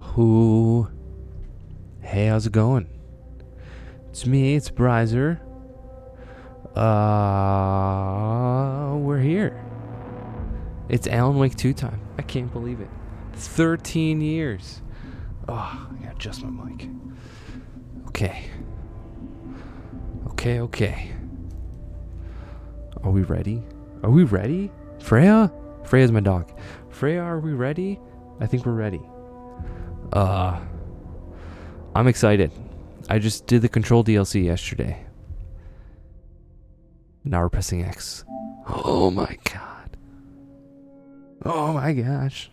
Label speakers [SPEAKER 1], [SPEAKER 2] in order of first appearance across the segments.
[SPEAKER 1] Who? Hey, how's it going? It's me, it's Bryzer. We're here. It's Alan Wake 2 time. I can't believe it. 13 years. Oh, I gotta adjust my mic. Okay. Okay. Are we ready? Freya? Freya's my dog. Freya, are we ready? I think we're ready. I'm excited. I just did the Control DLC yesterday. Now we're pressing X. Oh my god. Oh my gosh.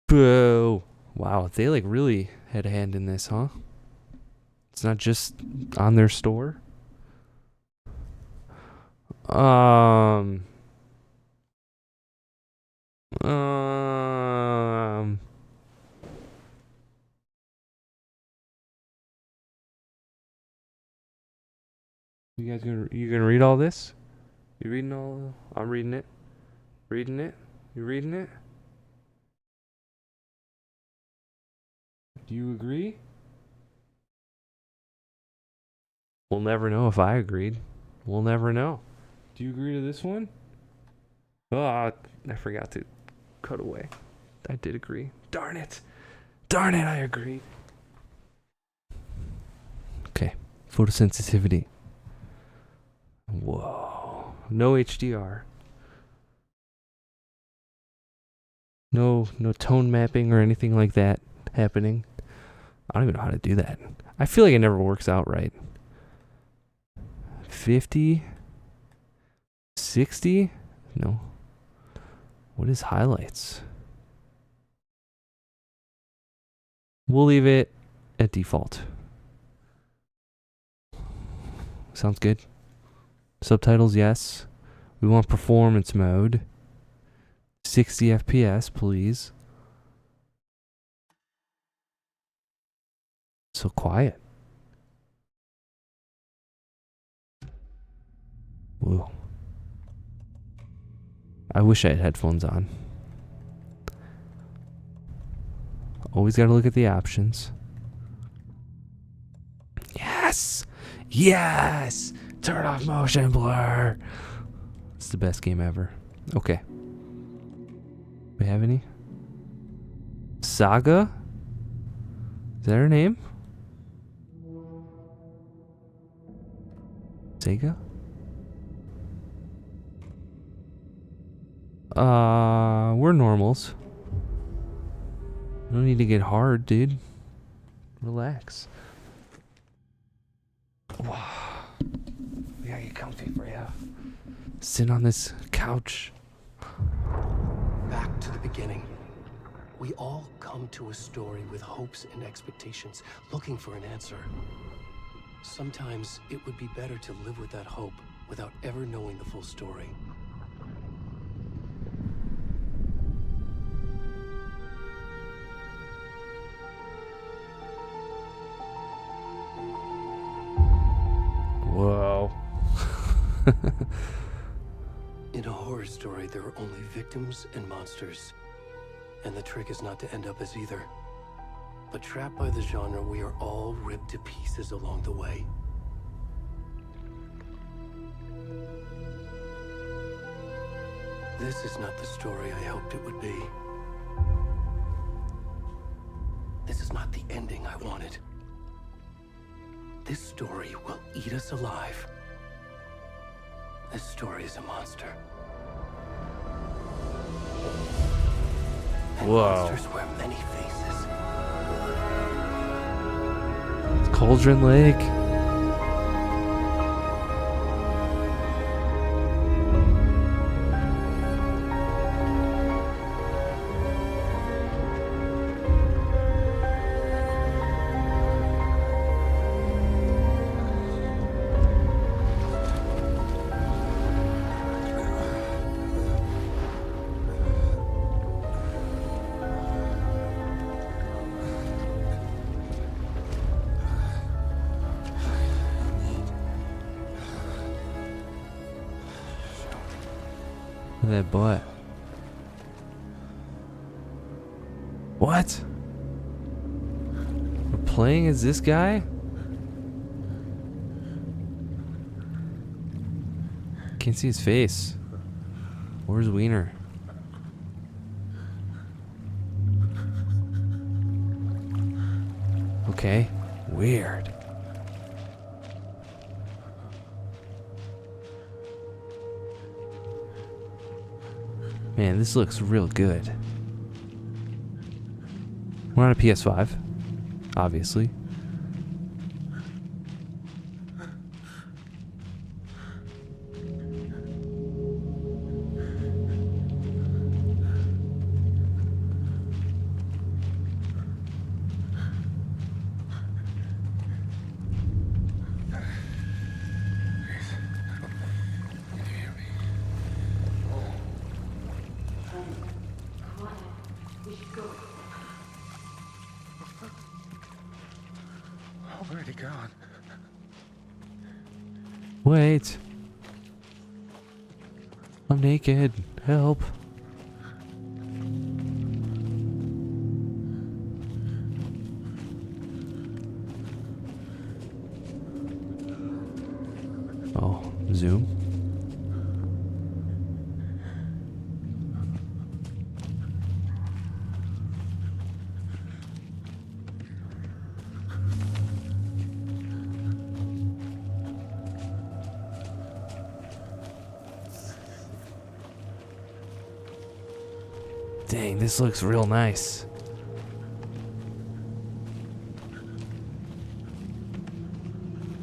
[SPEAKER 1] Boo. Wow, they like really had a hand in this, huh? It's not just on their store. You gonna read all this? You reading all? I'm reading it. Reading it. You reading it? Do you agree? We'll never know if I agreed. We'll never know. Do you agree to this one? Oh, I forgot to cut away. I did agree. Darn it, I agreed. Okay, photosensitivity. Whoa. No HDR. No tone mapping or anything like that happening. I don't even know how to do that. I feel like it never works out right. 50? 60? No. What is highlights? We'll leave it at default. Sounds good. Subtitles, yes. We want performance mode. 60 FPS, please. So quiet. Whoa. I wish I had headphones on. Always gotta look at the options. Yes! Yes! Turn off motion blur! It's the best game ever. Okay. We have any? Saga? Is that her name? Sega? We're normals. No need to get hard, dude. Relax. Wow. We gotta get comfy for you. Sit on this couch.
[SPEAKER 2] Back to the beginning. We all come to a story with hopes and expectations, looking for an answer. Sometimes it would be better to live with that hope without ever knowing the full story.
[SPEAKER 1] Whoa.
[SPEAKER 2] In a horror story, there are only victims and monsters. And the trick is not to end up as either. But trapped by the genre, we are all ripped to pieces along the way. This is not the story I hoped it would be. This is not the ending I wanted. This story will eat us alive. This story is a monster. And
[SPEAKER 1] Whoa.
[SPEAKER 2] monsters wear many faces.
[SPEAKER 1] It's Cauldron Lake. Look at that butt. What? We're playing as this guy? Can't see his face. Where's Wiener? Okay. Weird. Man, this looks real good. We're on a PS5, obviously.
[SPEAKER 3] Already gone.
[SPEAKER 1] Wait. I'm naked. Help. Oh, zoom. Dang, this looks real nice.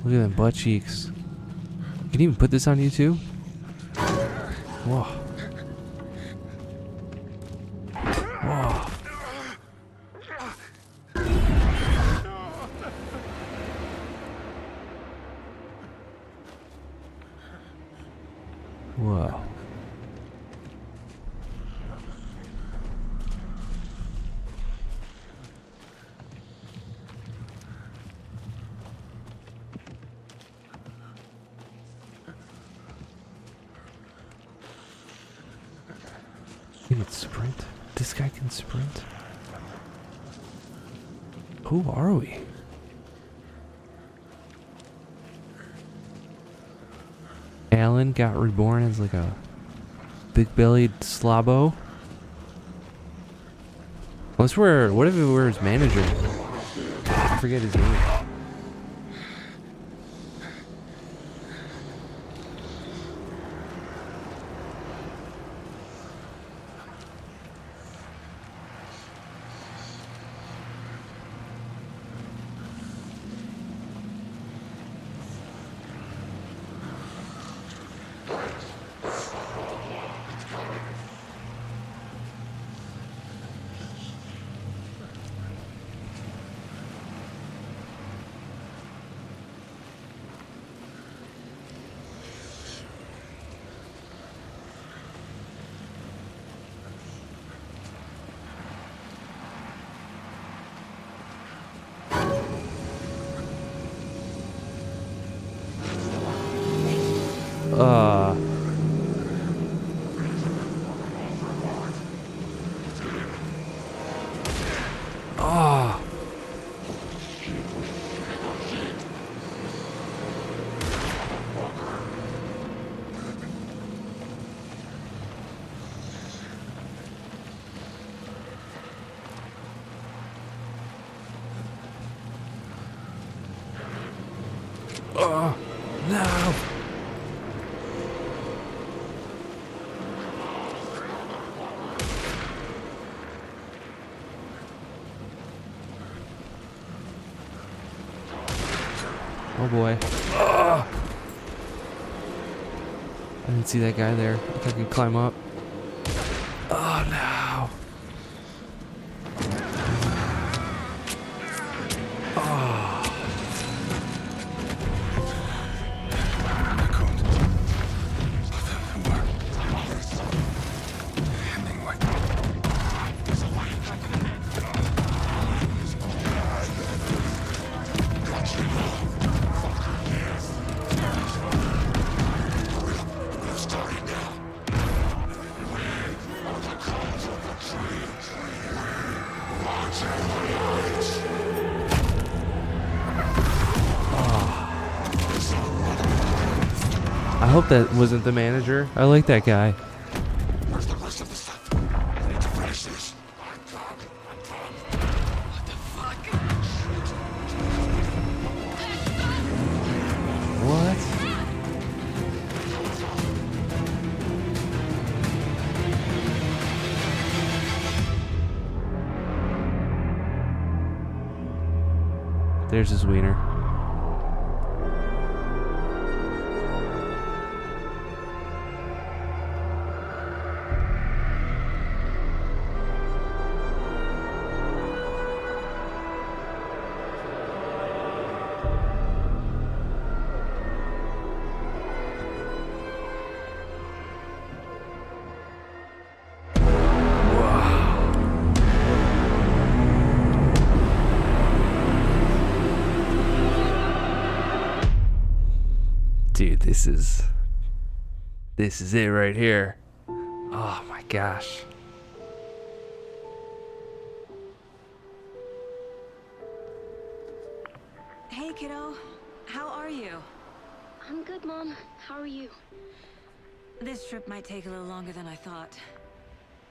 [SPEAKER 1] Look at them butt cheeks. You can even put this on YouTube? Whoa. Whoa. Whoa. He can sprint. This guy can sprint. Who are we? Alan got reborn as like a big-bellied slobbo. What if we're his manager? I forget his name. Oh. Oh, no. Oh boy. Oh. I didn't see that guy there. I think I could climb up. Oh no. Oh. I hope that wasn't the manager. I like that guy.
[SPEAKER 3] Where's the rest of the stuff? I need to finish this.
[SPEAKER 1] What? There's his wiener. Dude, this is it right here. Oh my gosh.
[SPEAKER 4] Hey, kiddo. How are you?
[SPEAKER 5] I'm good, Mom. How are you?
[SPEAKER 4] This trip might take a little longer than I thought.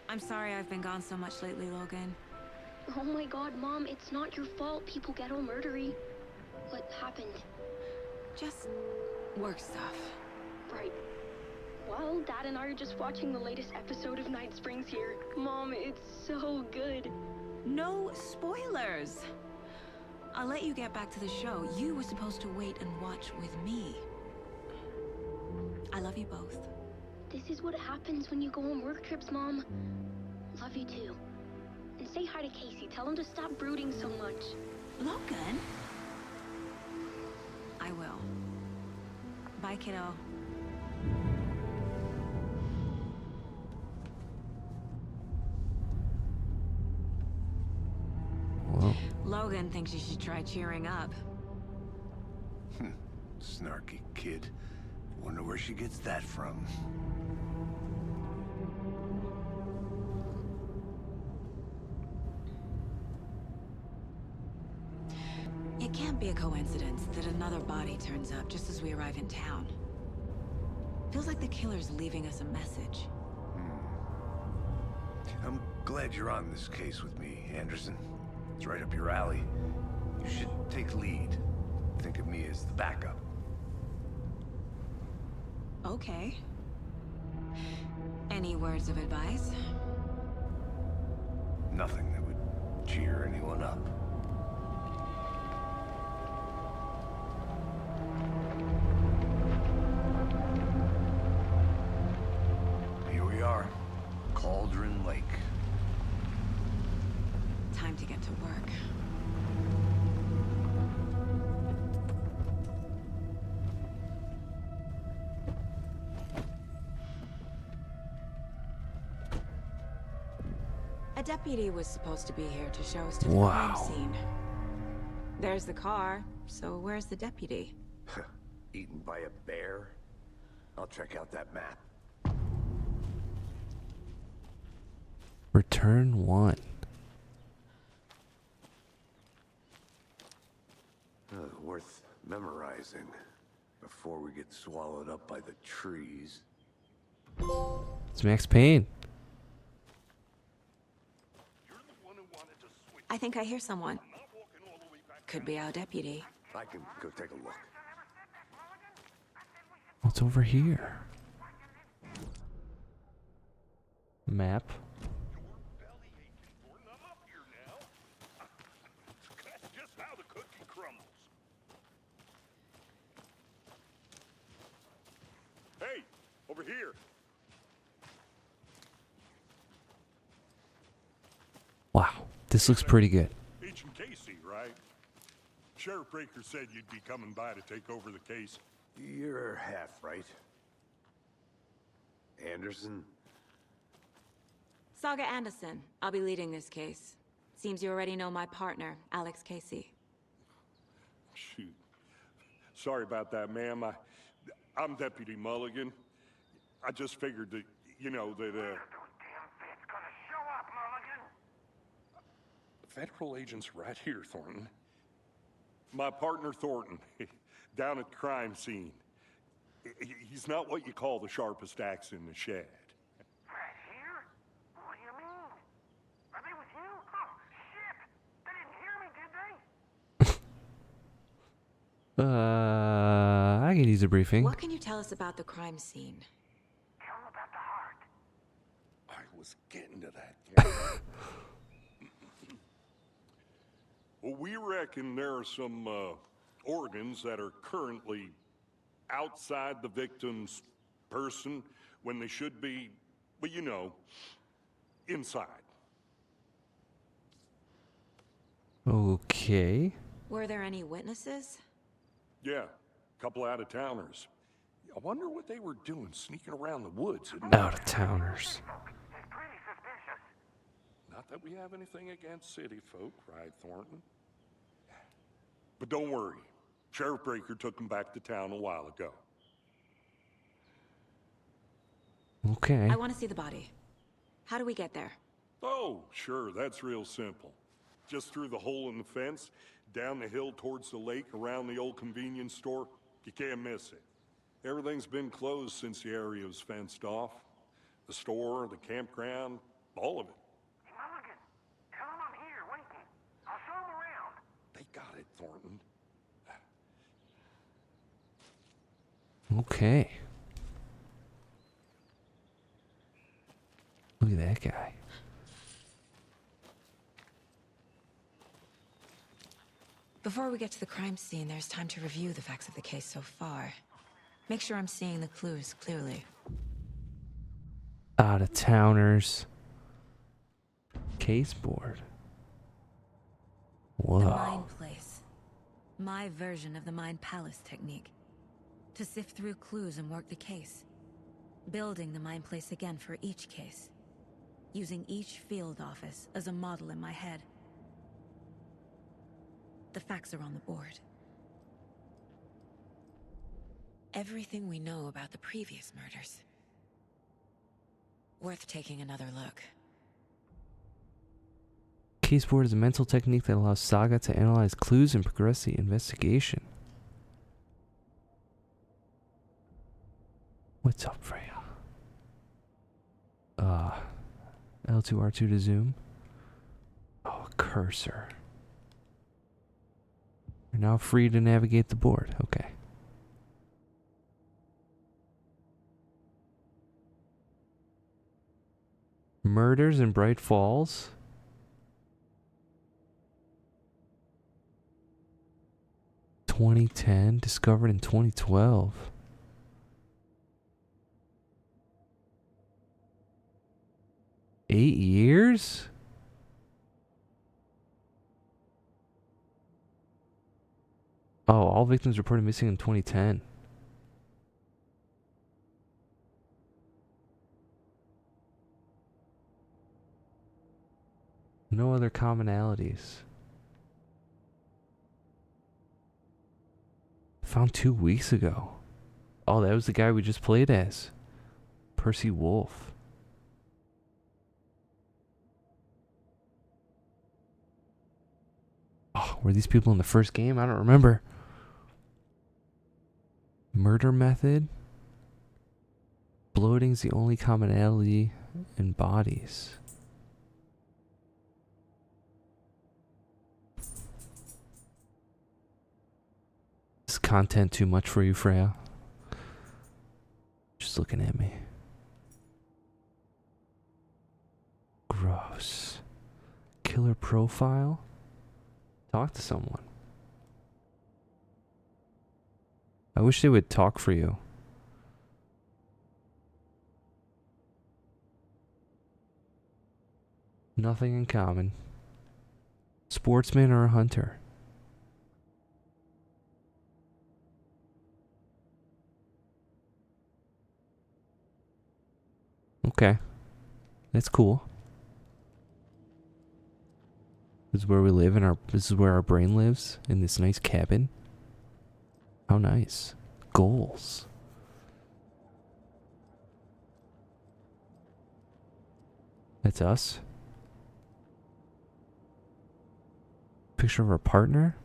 [SPEAKER 4] I'm sorry I've been gone so much lately, Logan.
[SPEAKER 5] Oh my god, Mom, it's not your fault people get all murdery. What happened?
[SPEAKER 4] Just work stuff.
[SPEAKER 5] Right. Well, Dad and I are just watching the latest episode of Night Springs here. Mom, it's so good.
[SPEAKER 4] No spoilers! I'll let you get back to the show. You were supposed to wait and watch with me. I love you both.
[SPEAKER 5] This is what happens when you go on work trips, Mom. Love you too. And say hi to Casey. Tell him to stop brooding so much.
[SPEAKER 4] Logan? I will. Bye, kiddo.
[SPEAKER 1] Whoa.
[SPEAKER 4] Logan thinks you should try cheering up.
[SPEAKER 3] Snarky kid. Wonder where she gets that from.
[SPEAKER 4] It can't be a coincidence that another body turns up just as we arrive in town. Feels like the killer's leaving us a message.
[SPEAKER 3] I'm glad you're on this case with me, Anderson. It's right up your alley. You should take lead. Think of me as the backup.
[SPEAKER 4] Okay. Any words of advice?
[SPEAKER 3] Nothing that would cheer anyone up. Here we are. Cauldron Lake.
[SPEAKER 4] Time to get to work. A deputy was supposed to be here to show us to the crime
[SPEAKER 1] Wow.
[SPEAKER 4] scene. There's the car, so where's the deputy?
[SPEAKER 3] Eaten by a bear? I'll check out that map.
[SPEAKER 1] Return 1.
[SPEAKER 3] Worth memorizing before we get swallowed up by the trees.
[SPEAKER 1] It's Max Payne.
[SPEAKER 4] I think I hear someone. Could be our deputy.
[SPEAKER 3] I can go take a look.
[SPEAKER 1] What's over here? Map.
[SPEAKER 6] Hey, over here.
[SPEAKER 1] Wow, this looks pretty good.
[SPEAKER 6] Agent Casey, right? Sheriff Breaker said you'd be coming by to take over the case.
[SPEAKER 3] You're half right. Anderson?
[SPEAKER 4] Saga Anderson. I'll be leading this case. Seems you already know my partner, Alex Casey.
[SPEAKER 6] Shoot. Sorry about that, ma'am. I'm Deputy Mulligan. I just figured that, Federal agents right here, Thornton. My partner, Thornton, down at the crime scene. He's not what you call the sharpest axe in the shed.
[SPEAKER 7] Right here? What do you mean? Are they with you? Oh, shit! They didn't hear me, did they?
[SPEAKER 1] I can use a briefing.
[SPEAKER 4] What can you tell us about the crime scene?
[SPEAKER 7] Tell them about the heart.
[SPEAKER 6] I was getting to that. Well, we reckon there are some organs that are currently outside the victim's person when they should be, well, you know, inside.
[SPEAKER 1] Okay.
[SPEAKER 4] Were there any witnesses?
[SPEAKER 6] Yeah, a couple out-of-towners. I wonder what they were doing sneaking around the woods at night.
[SPEAKER 1] Out-of-towners.
[SPEAKER 7] It's pretty suspicious.
[SPEAKER 6] Not that we have anything against city folk, right, Thornton? But don't worry. Sheriff Breaker took them back to town a while ago.
[SPEAKER 1] Okay.
[SPEAKER 4] I want to see the body. How do we get there?
[SPEAKER 6] Oh, sure, that's real simple. Just through the hole in the fence, down the hill towards the lake, around the old convenience store. You can't miss it. Everything's been closed since the area was fenced off. The store, the campground, all of it.
[SPEAKER 7] Hey, Mulligan, tell them I'm here, waiting. I'll show them around.
[SPEAKER 6] They got it, Thornton.
[SPEAKER 1] Okay. Look at that guy.
[SPEAKER 4] Before we get to the crime scene, there's time to review the facts of the case so far. Make sure I'm seeing the clues clearly.
[SPEAKER 1] Out-of-towners. Case board.
[SPEAKER 4] The
[SPEAKER 1] Whoa.
[SPEAKER 4] Mind Place. My version of the Mind Palace technique. To sift through clues and work the case. Building the Mind Place again for each case. Using each field office as a model in my head. The facts are on the board. Everything we know about the previous murders. Worth taking another look.
[SPEAKER 1] Case board is a mental technique that allows Saga to analyze clues and progress the investigation. What's up, Freya? L2, R2 to zoom. Oh, cursor. You're now free to navigate the board. Okay. Murders in Bright Falls. (2010) discovered in 2012. Eight years? Oh, all victims reported missing in 2010. No other commonalities. Found 2 weeks ago. Oh, that was the guy we just played as. Percy Wolf. Oh, were these people in the first game? I don't remember. Murder method. Bloating's the only commonality in bodies. Is content too much for you, Freya? Just looking at me. Gross. Killer profile? Talk to someone. I wish they would talk for you. Nothing in common. Sportsman or a hunter? Okay. That's cool. This is where we live this is where our brain lives, in this nice cabin. How nice. Goals. That's us. Picture of our partner.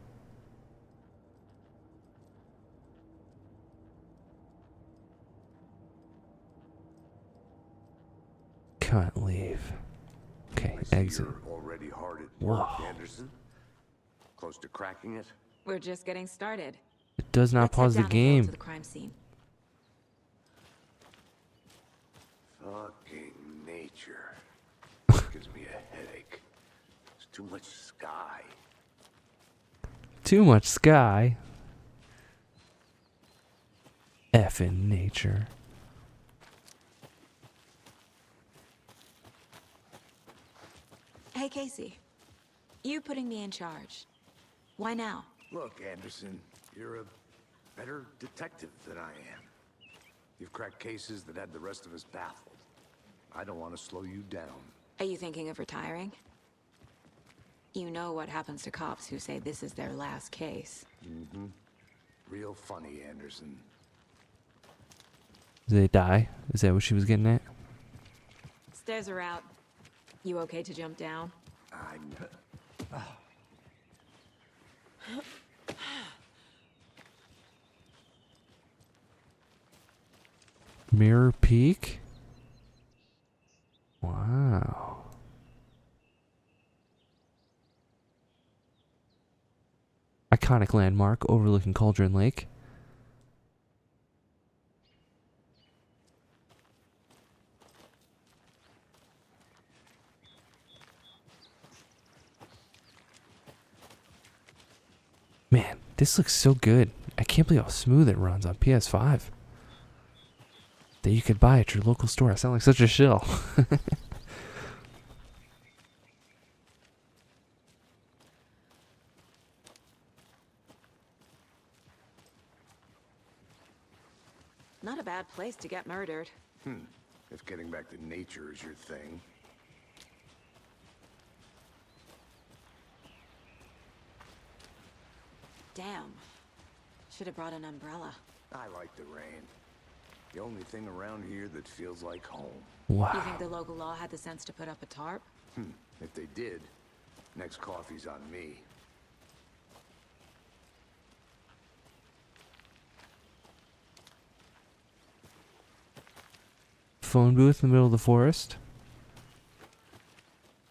[SPEAKER 1] Can't leave. Okay,
[SPEAKER 3] I see
[SPEAKER 1] exit.
[SPEAKER 3] you're already hard at work,
[SPEAKER 1] Whoa.
[SPEAKER 3] Anderson. Close to cracking it?
[SPEAKER 4] We're just getting started.
[SPEAKER 1] It does not
[SPEAKER 4] Let's
[SPEAKER 1] pause
[SPEAKER 4] head
[SPEAKER 1] the
[SPEAKER 4] down a hill
[SPEAKER 1] game.
[SPEAKER 4] to the crime scene.
[SPEAKER 3] Fucking nature. Gives me a headache. There's too much sky.
[SPEAKER 1] Too much sky. Effing nature.
[SPEAKER 4] Hey, Casey. You putting me in charge. Why now?
[SPEAKER 3] Look, Anderson, you're a better detective than I am. You've cracked cases that had the rest of us baffled. I don't want to slow you down.
[SPEAKER 4] Are you thinking of retiring? You know what happens to cops who say this is their last case.
[SPEAKER 3] Mm-hmm. Real funny, Anderson.
[SPEAKER 1] Did they die? Is that what she was getting at?
[SPEAKER 4] Stairs are out. You okay to jump down?
[SPEAKER 3] I'm...
[SPEAKER 1] Mirror Peak? Wow. Iconic landmark overlooking Cauldron Lake. Man, this looks so good. I can't believe how smooth it runs on PS5. That you could buy at your local store. I sound like such a shill.
[SPEAKER 4] Not a bad place to get murdered.
[SPEAKER 3] If getting back to nature is your thing.
[SPEAKER 4] Damn. Should have brought an umbrella.
[SPEAKER 3] I like the rain. The only thing around here that feels like home.
[SPEAKER 1] Wow.
[SPEAKER 4] You think the local law had the sense to put up a tarp?
[SPEAKER 3] If they did, next coffee's on me.
[SPEAKER 1] Phone booth in the middle of the forest.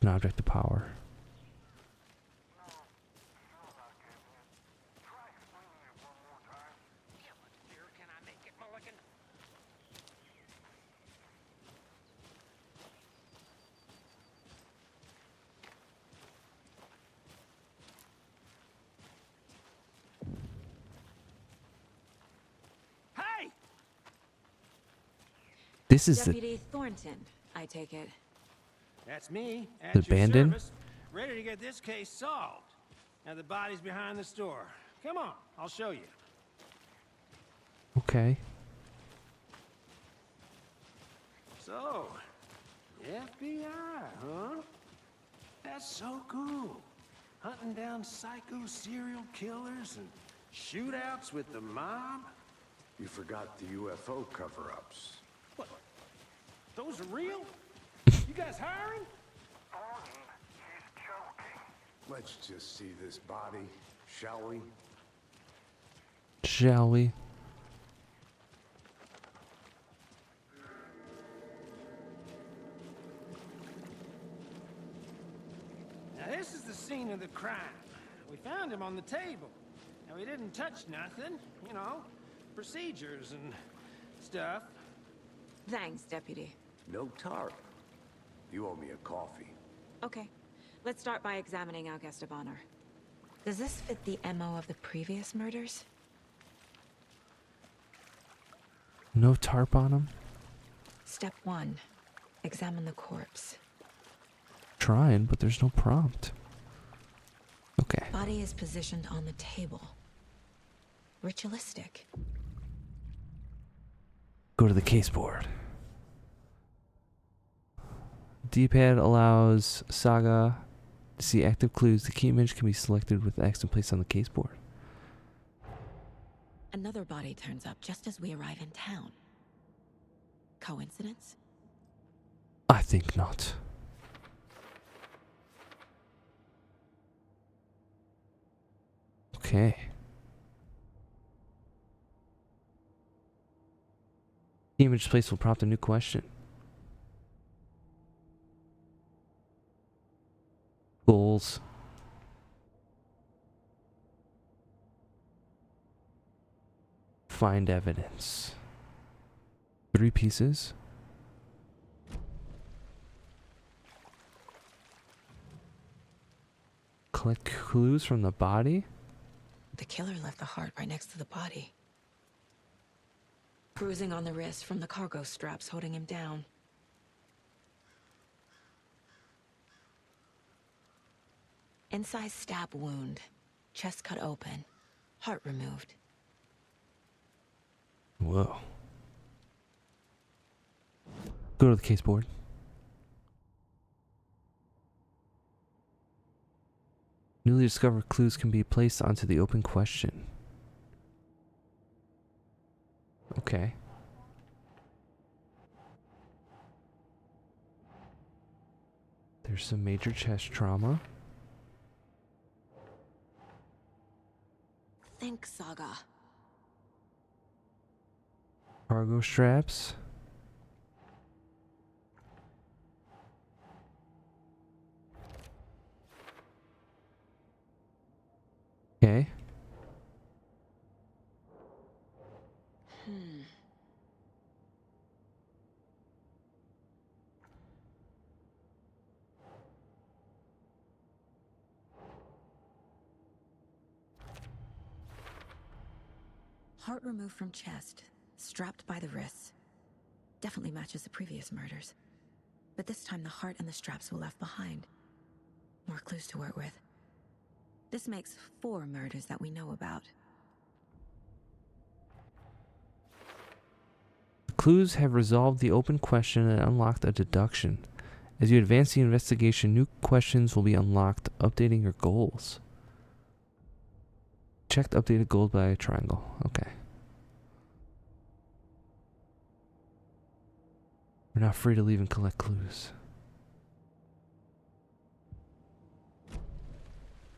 [SPEAKER 1] An object of power.
[SPEAKER 7] Can I make it, Mulligan? Hey!
[SPEAKER 1] This is the
[SPEAKER 4] Deputy Thornton, I take it.
[SPEAKER 8] That's me, at
[SPEAKER 1] The
[SPEAKER 8] your
[SPEAKER 1] abandoned?
[SPEAKER 8] service, ready to get this case solved. Now the body's behind the store. Come on, I'll show you.
[SPEAKER 1] okay.
[SPEAKER 8] So, FBI, huh? That's so cool. Hunting down psycho serial killers and shootouts with the mob.
[SPEAKER 3] You forgot the UFO cover-ups.
[SPEAKER 8] What? Those are real? You guys hiring?
[SPEAKER 7] Thornton, he's joking.
[SPEAKER 3] Let's just see this body, shall we?
[SPEAKER 1] Shall we?
[SPEAKER 8] Now this is the scene of the crime. We found him on the table. Now we didn't touch nothing, you know, procedures and stuff.
[SPEAKER 4] Thanks, Deputy.
[SPEAKER 3] No tarp. You owe me a coffee.
[SPEAKER 4] Okay, let's start by examining our guest of honor. Does this fit the MO of the previous murders?
[SPEAKER 1] No tarp on him?
[SPEAKER 4] Step 1. Examine the corpse.
[SPEAKER 1] Trying, but there's no prompt. Okay.
[SPEAKER 4] Body is positioned on the table. Ritualistic.
[SPEAKER 1] Go to the case board. D-pad allows Saga to see active clues. The key image can be selected with X and placed on the case board.
[SPEAKER 4] Another body turns up just as we arrive in town. Coincidence?
[SPEAKER 1] I think not. Okay. The image placed will prompt a new question. goals. Find evidence. 3 pieces. Collect clues from the body.
[SPEAKER 4] The killer left the heart right next to the body. Bruising on the wrist from the cargo straps holding him down. Inside stab wound. Chest cut open. Heart removed.
[SPEAKER 1] Whoa. Go to the case board. Newly discovered clues can be placed onto the open question. Okay. There's some major chest trauma.
[SPEAKER 4] Think, Saga.
[SPEAKER 1] Cargo straps. Okay.
[SPEAKER 4] Heart removed from chest, strapped by the wrists. Definitely matches the previous murders. But this time the heart and the straps were left behind. More clues to work with. This makes 4 murders that we know about.
[SPEAKER 1] Clues have resolved the open question and unlocked a deduction. As you advance the investigation, new questions will be unlocked, updating your goals. Check the updated goals by a triangle. Okay. We're not free to leave and collect clues.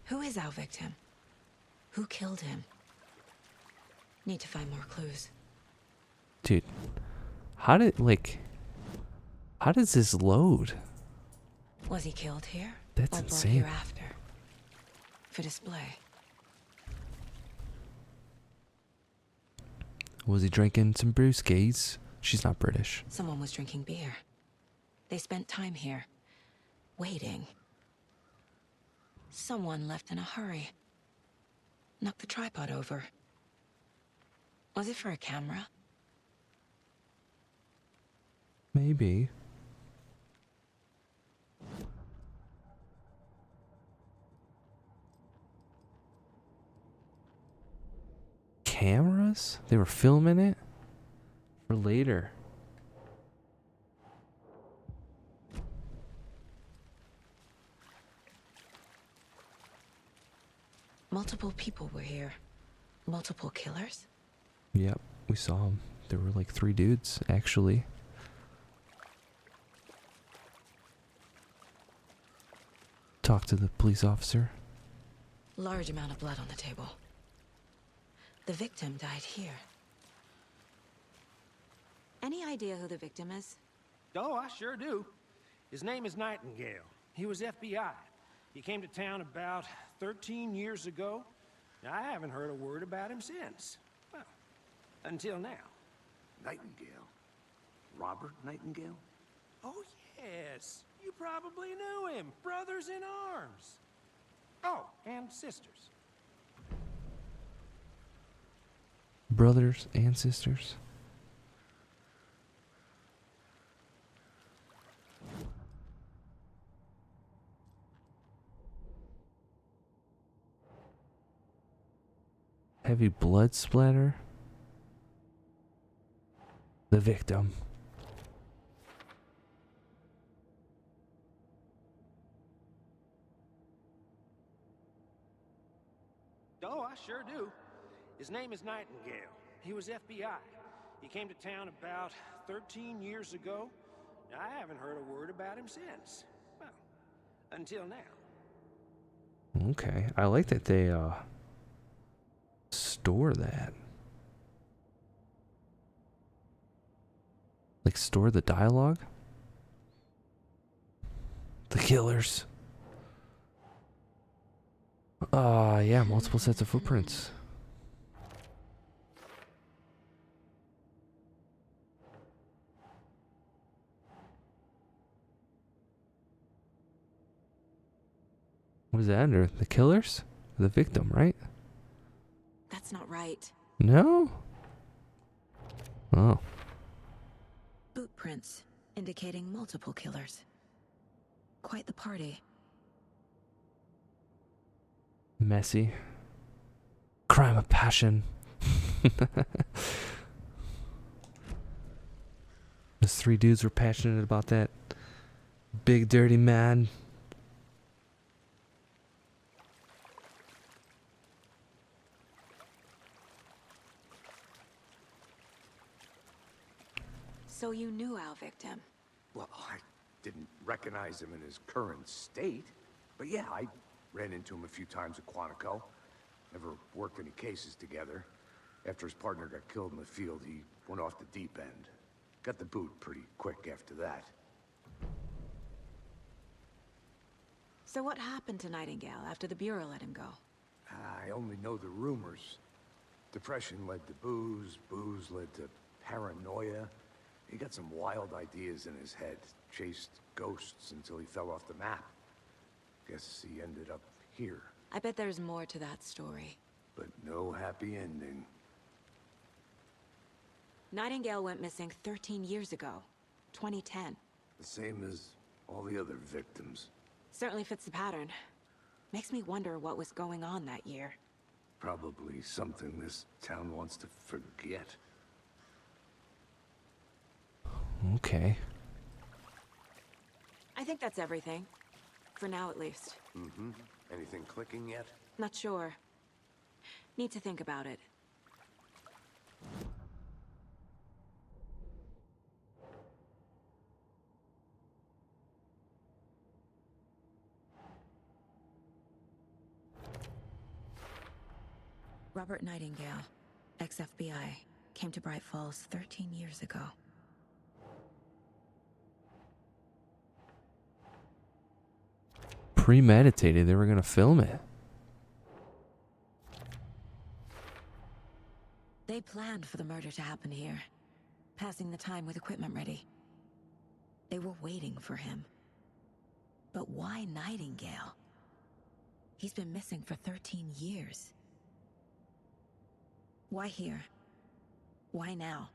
[SPEAKER 4] Who is our victim? Who killed him? Need to find more clues.
[SPEAKER 1] Dude, how does this load?
[SPEAKER 4] Was he killed here?
[SPEAKER 1] That's
[SPEAKER 4] or brought
[SPEAKER 1] insane.
[SPEAKER 4] here after? For display.
[SPEAKER 1] Was he drinking some brewskis? She's not British.
[SPEAKER 4] Someone was drinking beer. They spent time here, waiting. Someone left in a hurry. Knocked the tripod over. Was it for a camera?
[SPEAKER 1] Maybe. Cameras? They were filming it? For later.
[SPEAKER 4] Multiple people were here. Multiple killers?
[SPEAKER 1] Yep, we saw them. There were like 3 dudes, actually. Talk to the police officer.
[SPEAKER 4] Large amount of blood on the table. The victim died here. Any idea who the victim is?
[SPEAKER 8] Oh, I sure do. His name is Nightingale. He was FBI. He came to town about 13 years ago. I haven't heard a word about him since. Well, until now.
[SPEAKER 3] Nightingale? Robert Nightingale?
[SPEAKER 8] Oh, yes. You probably knew him. Brothers in arms. Oh, and sisters.
[SPEAKER 1] Brothers and sisters. Heavy blood splatter. The victim.
[SPEAKER 8] Oh, I sure do. His name is Nightingale. He was FBI. He came to town about 13 years ago. I haven't heard a word about him since. Well, until now.
[SPEAKER 1] Okay, I like that they store that. Like store the dialogue. The killers. Yeah, multiple sets of footprints. What is that under? The killers? The victim, right?
[SPEAKER 4] That's not right.
[SPEAKER 1] No? Oh.
[SPEAKER 4] Boot prints indicating multiple killers. Quite the party.
[SPEAKER 1] Messy. Crime of passion. Those three dudes were passionate about that big dirty man.
[SPEAKER 4] So you knew our victim.
[SPEAKER 3] Well, I didn't recognize him in his current state. But yeah, I ran into him a few times at Quantico. Never worked any cases together. After his partner got killed in the field, he went off the deep end. Got the boot pretty quick after that.
[SPEAKER 4] So what happened to Nightingale after the Bureau let him go?
[SPEAKER 3] I only know the rumors. Depression led to booze, booze led to paranoia. He got some wild ideas in his head, chased ghosts until he fell off the map. Guess he ended up here,
[SPEAKER 4] I bet there's more to that story.
[SPEAKER 3] but no happy ending.
[SPEAKER 4] Nightingale went missing 13 years ago. 2010.
[SPEAKER 3] The same as all the other victims.
[SPEAKER 4] Certainly fits the pattern. Makes me wonder what was going on that year.
[SPEAKER 3] Probably something this town wants to forget.
[SPEAKER 1] Okay.
[SPEAKER 4] I think that's everything. For now, at least.
[SPEAKER 3] Mm-hmm. Anything clicking yet?
[SPEAKER 4] Not sure. Need to think about it. Robert Nightingale, ex-FBI, came to Bright Falls 13 years ago.
[SPEAKER 1] Premeditated, they were gonna film it.
[SPEAKER 4] They planned for the murder to happen here, passing the time with equipment ready. They were waiting for him. But why Nightingale? He's been missing for 13 years. Why here? Why now?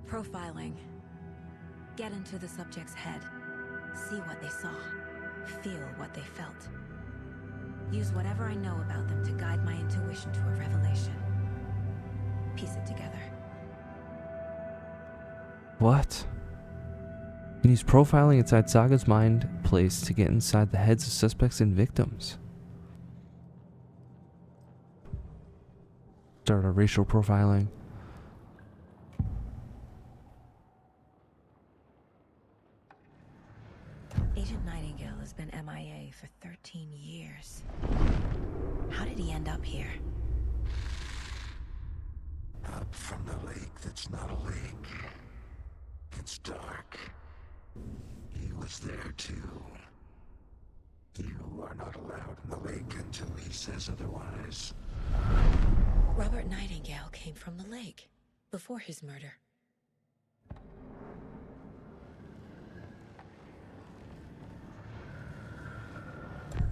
[SPEAKER 4] Profiling. Get into the subject's head. See what they saw. Feel what they felt. Use whatever I know about them to guide my intuition to a revelation. Piece it together.
[SPEAKER 1] What? And use profiling inside Saga's mind place to get inside the heads of suspects and victims. Start a racial profiling.
[SPEAKER 4] Agent Nightingale has been MIA for 13 years. How did he end up here?
[SPEAKER 9] Up from the lake that's not a lake. It's dark. He was there too. You are not allowed in the lake until he says otherwise.
[SPEAKER 4] Robert Nightingale came from the lake before his murder.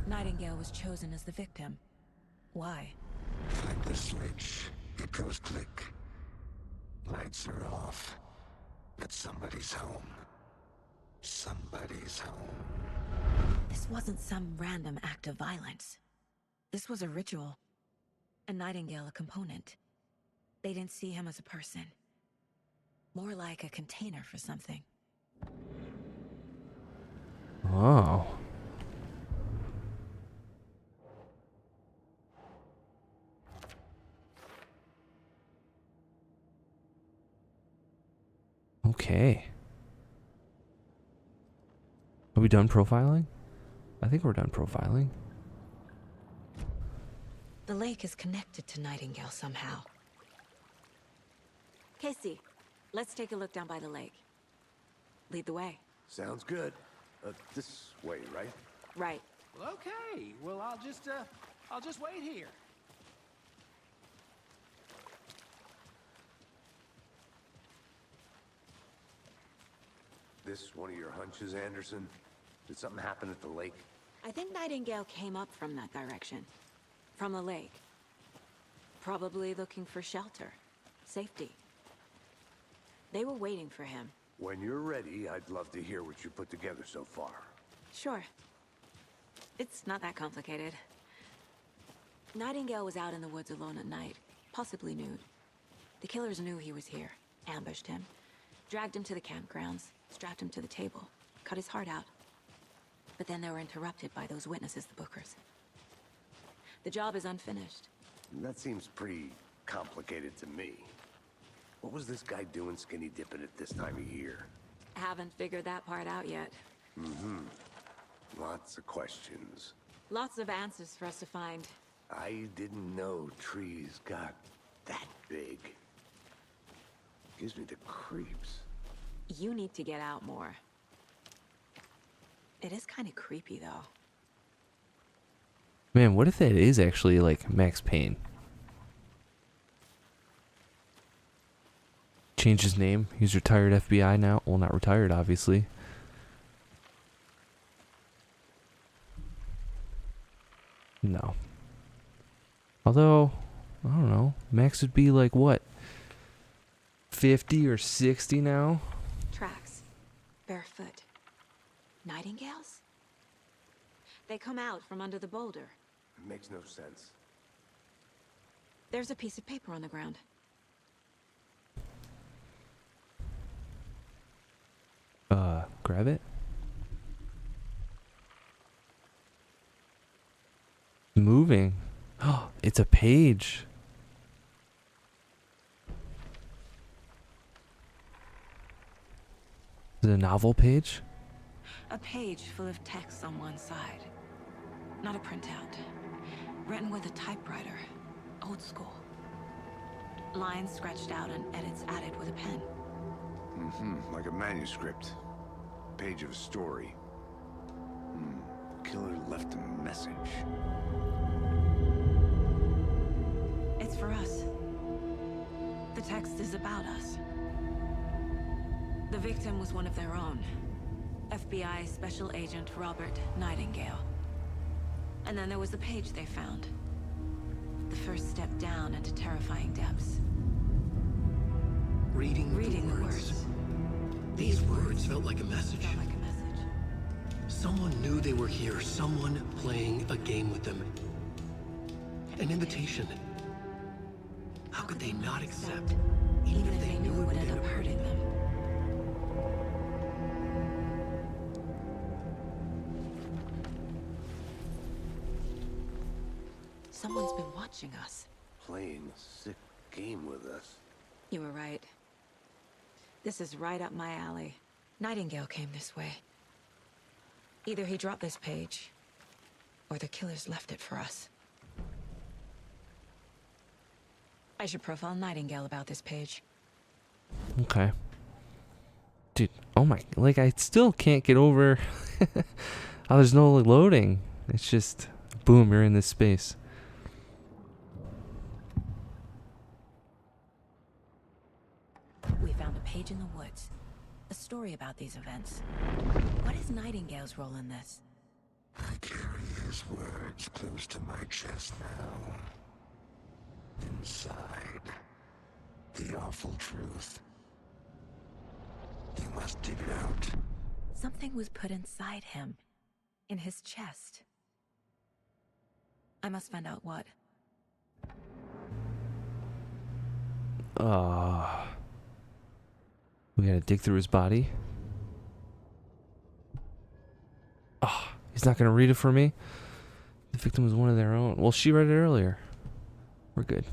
[SPEAKER 4] Nightingale was chosen as the victim. Why?
[SPEAKER 9] Flip the switch. It goes click. Lights are off. But somebody's home. Somebody's home.
[SPEAKER 4] This wasn't some random act of violence. This was a ritual. And Nightingale a component. They didn't see him as a person. More like a container for something.
[SPEAKER 1] Oh. Okay. Are we done profiling? I think we're done profiling.
[SPEAKER 4] The lake is connected to Nightingale somehow. Casey, let's take a look down by the lake. Lead the way.
[SPEAKER 3] Sounds good. This way, right?
[SPEAKER 4] Right.
[SPEAKER 8] Well, okay. Well, I'll just wait here.
[SPEAKER 3] This one of your hunches, Anderson? Did something happen at the lake?
[SPEAKER 4] I think Nightingale came up from that direction. From the lake. Probably looking for shelter. Safety. They were waiting for him.
[SPEAKER 3] When you're ready, I'd love to hear what you put together so far.
[SPEAKER 4] Sure. It's not that complicated. Nightingale was out in the woods alone at night, possibly nude. The killers knew he was here, ambushed him, dragged him to the campgrounds, strapped him to the table, cut his heart out. But then they were interrupted by those witnesses, the Bookers. The job is unfinished.
[SPEAKER 3] That seems pretty complicated to me. What was this guy doing skinny dipping at this time of year?
[SPEAKER 4] Haven't figured that part out yet.
[SPEAKER 3] Lots of questions.
[SPEAKER 4] Lots of answers for us to find.
[SPEAKER 3] I didn't know trees got that big. Gives me the creeps.
[SPEAKER 4] You need to get out more. It is kind of creepy, though.
[SPEAKER 1] Man, what if that is actually like Max Payne? Changed his name. He's retired FBI now. Well, not retired, obviously. No. Although, I don't know. Max would be like what? 50 or 60 now?
[SPEAKER 4] Tracks. Barefoot. Nightingales? They come out from under the boulder.
[SPEAKER 3] Makes no sense.
[SPEAKER 4] There's a piece of paper on the ground.
[SPEAKER 1] Grab it. Moving. Oh, it's a page. Is it a novel page?
[SPEAKER 4] A page full of text on one side. Not a printout. Written with a typewriter. Old school. Lines scratched out and edits added with a pen.
[SPEAKER 3] Like a manuscript. Page of a story. Killer left a message.
[SPEAKER 4] It's for us. The text is about us. The victim was one of their own. FBI Special Agent Robert Nightingale. And then there was the page they found. The first step down into terrifying depths.
[SPEAKER 2] Reading
[SPEAKER 4] the
[SPEAKER 2] the
[SPEAKER 4] words.
[SPEAKER 2] words. These words felt like a message.
[SPEAKER 4] Felt like a message.
[SPEAKER 2] Someone knew they were here. Someone playing a game with them. An invitation. How could they not accept, even if they knew it would end up hurting them?
[SPEAKER 4] Someone's been watching us.
[SPEAKER 3] Playing a sick game with us.
[SPEAKER 4] You were right. This is right up my alley. Nightingale came this way. Either he dropped this page, or the killers left it for us. I should profile Nightingale about this page.
[SPEAKER 1] Okay. Dude, oh my, like I still can't get over how there's no loading. It's just, boom, you're in this space.
[SPEAKER 4] We found a page in the woods. A story about these events. What is Nightingale's role in this?
[SPEAKER 9] I carry his words close to my chest now. Inside, the awful truth. You must dig it out.
[SPEAKER 4] Something was put inside him. In his chest. I must find out what.
[SPEAKER 1] We gotta dig through his body. He's not gonna read it for me. The victim was one of their own. Well, she read it earlier. We're good.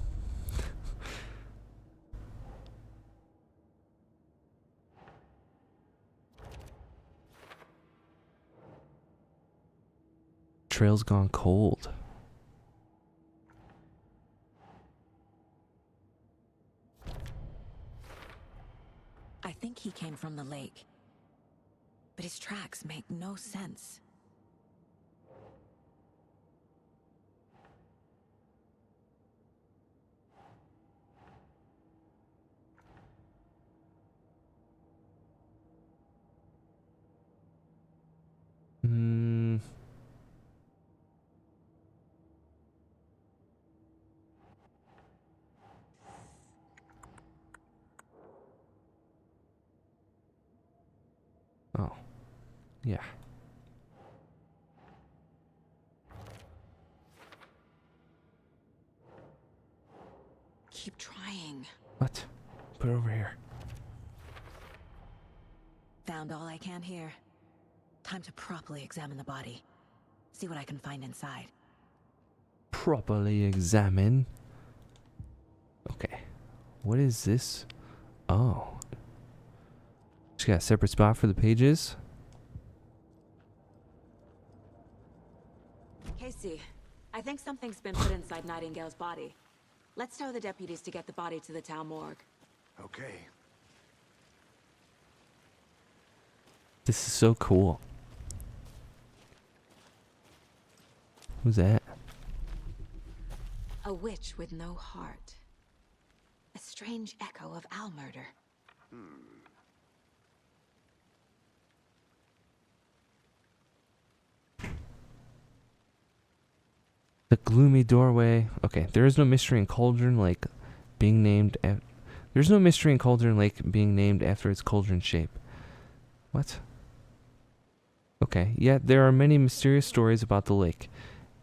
[SPEAKER 1] Trail's gone cold.
[SPEAKER 4] I think he came from the lake. but his tracks make no sense.
[SPEAKER 1] Hmm. Oh. Yeah.
[SPEAKER 4] Keep trying.
[SPEAKER 1] What? Put it over here.
[SPEAKER 4] Found all I can here. Time to properly examine the body. See what I can find inside.
[SPEAKER 1] Properly examine. Okay. What is this? Oh. Just got a separate spot for the pages.
[SPEAKER 4] Casey, I think something's been put inside Nightingale's body. Let's tell the deputies to get the body to the town morgue.
[SPEAKER 3] Okay.
[SPEAKER 1] This is so cool. Who's that?
[SPEAKER 4] A witch with no heart. A strange echo of Al murder.
[SPEAKER 1] The gloomy doorway. Okay, there is no mystery in Cauldron Lake being named. There's no mystery in Cauldron Lake being named after its cauldron shape. What? Okay, yet there are many mysterious stories about the lake.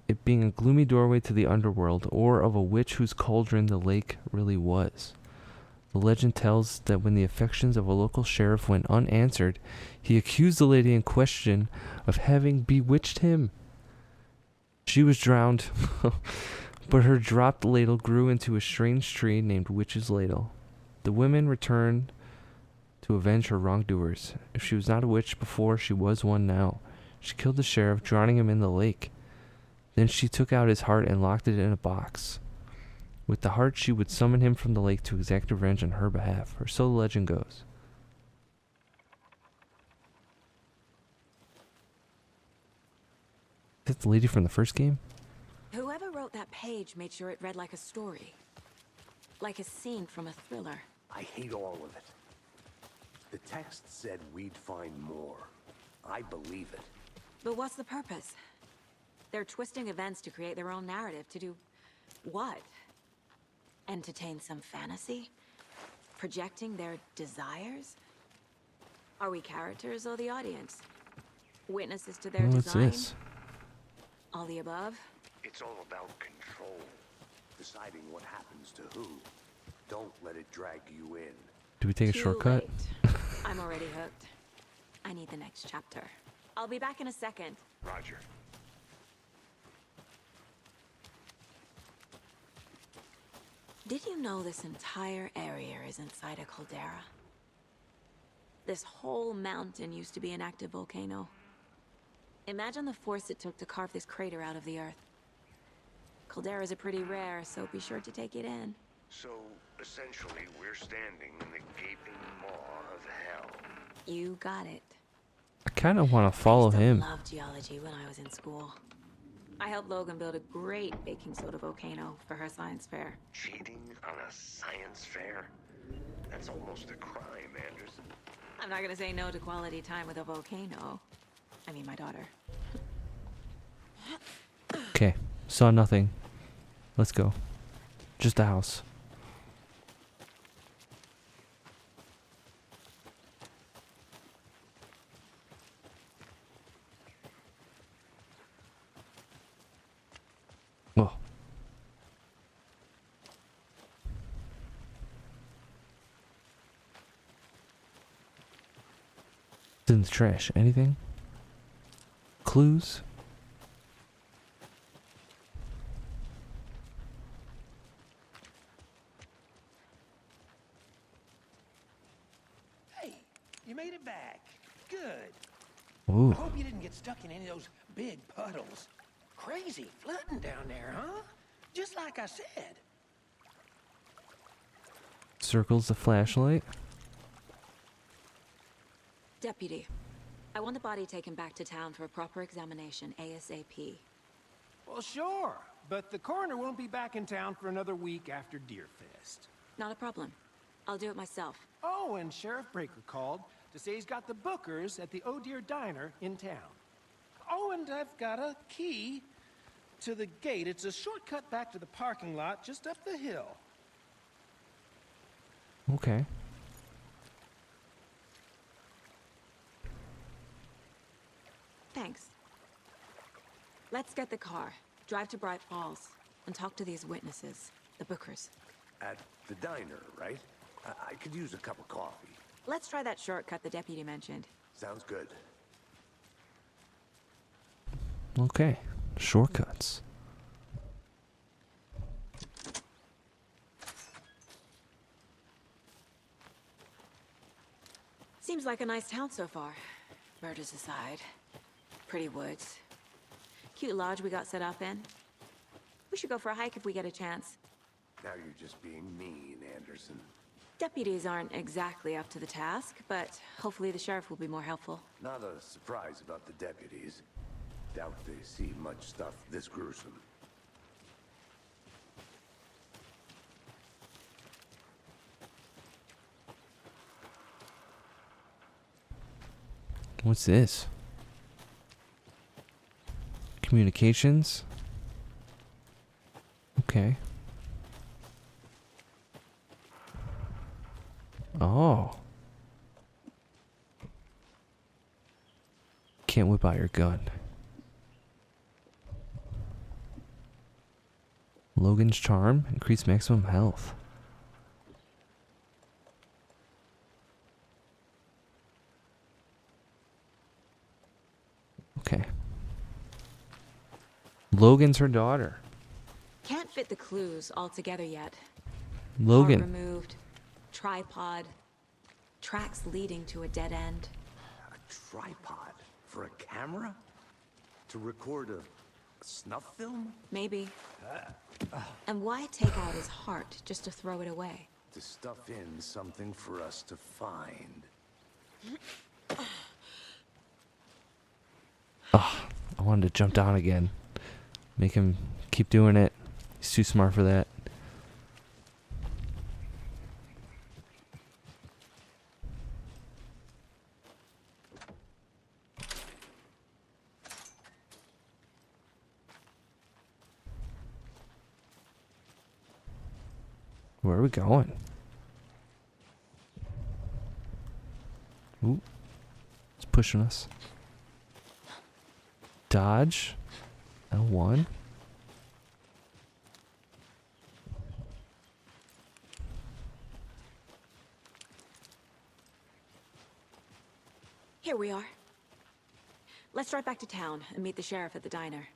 [SPEAKER 1] It being a gloomy doorway to the underworld, or of a witch whose cauldron the lake really was. The legend tells that when the affections of a local sheriff went unanswered, he accused the lady in question of having bewitched him. She was drowned, but her dropped ladle grew into a strange tree named Witch's Ladle. The women returned to avenge her wrongdoers. If she was not a witch before, she was one now. She killed the sheriff, drowning him in the lake. Then she took out his heart and locked it in a box. With the heart, she would summon him from the lake to exact revenge on her behalf, or so the legend goes. Is that the lady from the first game?
[SPEAKER 4] Whoever wrote that page made sure it read like a story. Like a scene from a thriller.
[SPEAKER 3] I hate all of it. The text said we'd find more. I believe it.
[SPEAKER 4] But what's the purpose? They're twisting events to create their own narrative. To do what? Entertain some fantasy? Projecting their desires? Are we characters or the audience? Witnesses to their
[SPEAKER 1] What's
[SPEAKER 4] design?
[SPEAKER 1] this?
[SPEAKER 4] All the above?
[SPEAKER 3] It's all about control. Deciding what happens to who. Don't let it drag you in.
[SPEAKER 1] Do we take a
[SPEAKER 4] Too
[SPEAKER 1] shortcut?
[SPEAKER 4] late. I'm already hooked. I need the next chapter. I'll be back in a second.
[SPEAKER 3] Roger.
[SPEAKER 4] Did you know this entire area is inside a caldera? This whole mountain used to be an active volcano. Imagine the force it took to carve this crater out of the earth. Calderas are pretty rare, so be sure to take it in.
[SPEAKER 9] So, essentially, we're standing in the gaping maw of hell.
[SPEAKER 4] You got it.
[SPEAKER 1] I kind of want to follow him.
[SPEAKER 4] I loved geology when I was in school. I helped Logan build a great baking soda volcano for her science fair.
[SPEAKER 9] Cheating on a science fair? That's almost a crime, Anderson.
[SPEAKER 4] I'm not gonna say no to quality time with a volcano. I mean, my daughter.
[SPEAKER 1] Okay, saw nothing. Let's go. Just a house. Oh. It's in the trash. Anything? Clues?
[SPEAKER 8] Hey, you made it back. Good.
[SPEAKER 1] Ooh.
[SPEAKER 8] I hope you didn't get stuck in any of those big puddles. Crazy flooding down there, huh? Just like I said.
[SPEAKER 1] Circles the flashlight.
[SPEAKER 4] Deputy, I want the body taken back to town for a proper examination ASAP.
[SPEAKER 8] Well, sure, but the coroner won't be back in town for another week after Deerfest.
[SPEAKER 4] Not a problem. I'll do it myself.
[SPEAKER 8] Oh, and Sheriff Breaker called to say he's got the bookers at the Oh Dear Diner in town. Oh, and I've got a key to the gate. It's a shortcut back to the parking lot just up the hill.
[SPEAKER 1] Okay.
[SPEAKER 4] Thanks. Let's get the car, drive to Bright Falls, and talk to these witnesses, the bookers.
[SPEAKER 3] At the diner, right? I could use a cup of coffee.
[SPEAKER 4] Let's try that shortcut the deputy mentioned.
[SPEAKER 3] Sounds good.
[SPEAKER 1] Okay. Shortcuts.
[SPEAKER 4] Seems like a nice town so far. Murders aside. Pretty woods. Cute lodge we got set up in. We should go for a hike if we get a chance.
[SPEAKER 3] Now you're just being mean, Anderson.
[SPEAKER 4] Deputies aren't exactly up to the task, but hopefully the sheriff will be more helpful.
[SPEAKER 3] Not a surprise about the deputies. Doubt they see much stuff this gruesome.
[SPEAKER 1] What's this? Communications? Okay. Oh. Can't whip out your gun. Logan's charm, increase maximum health. Okay. Logan's her daughter.
[SPEAKER 4] Can't fit the clues all together yet.
[SPEAKER 1] Logan.
[SPEAKER 4] Heart removed, tripod, tracks leading to a dead end.
[SPEAKER 3] A tripod? For a camera? To record a snuff film?
[SPEAKER 4] Maybe. And why take out his heart just to throw it away?
[SPEAKER 3] To stuff in something for us to find.
[SPEAKER 1] Oh, I wanted to jump down again. Make him keep doing it. He's too smart for that. Where are we going? Ooh. It's pushing us. Dodge. L1.
[SPEAKER 4] Here we are. Let's drive back to town and meet the sheriff at the diner.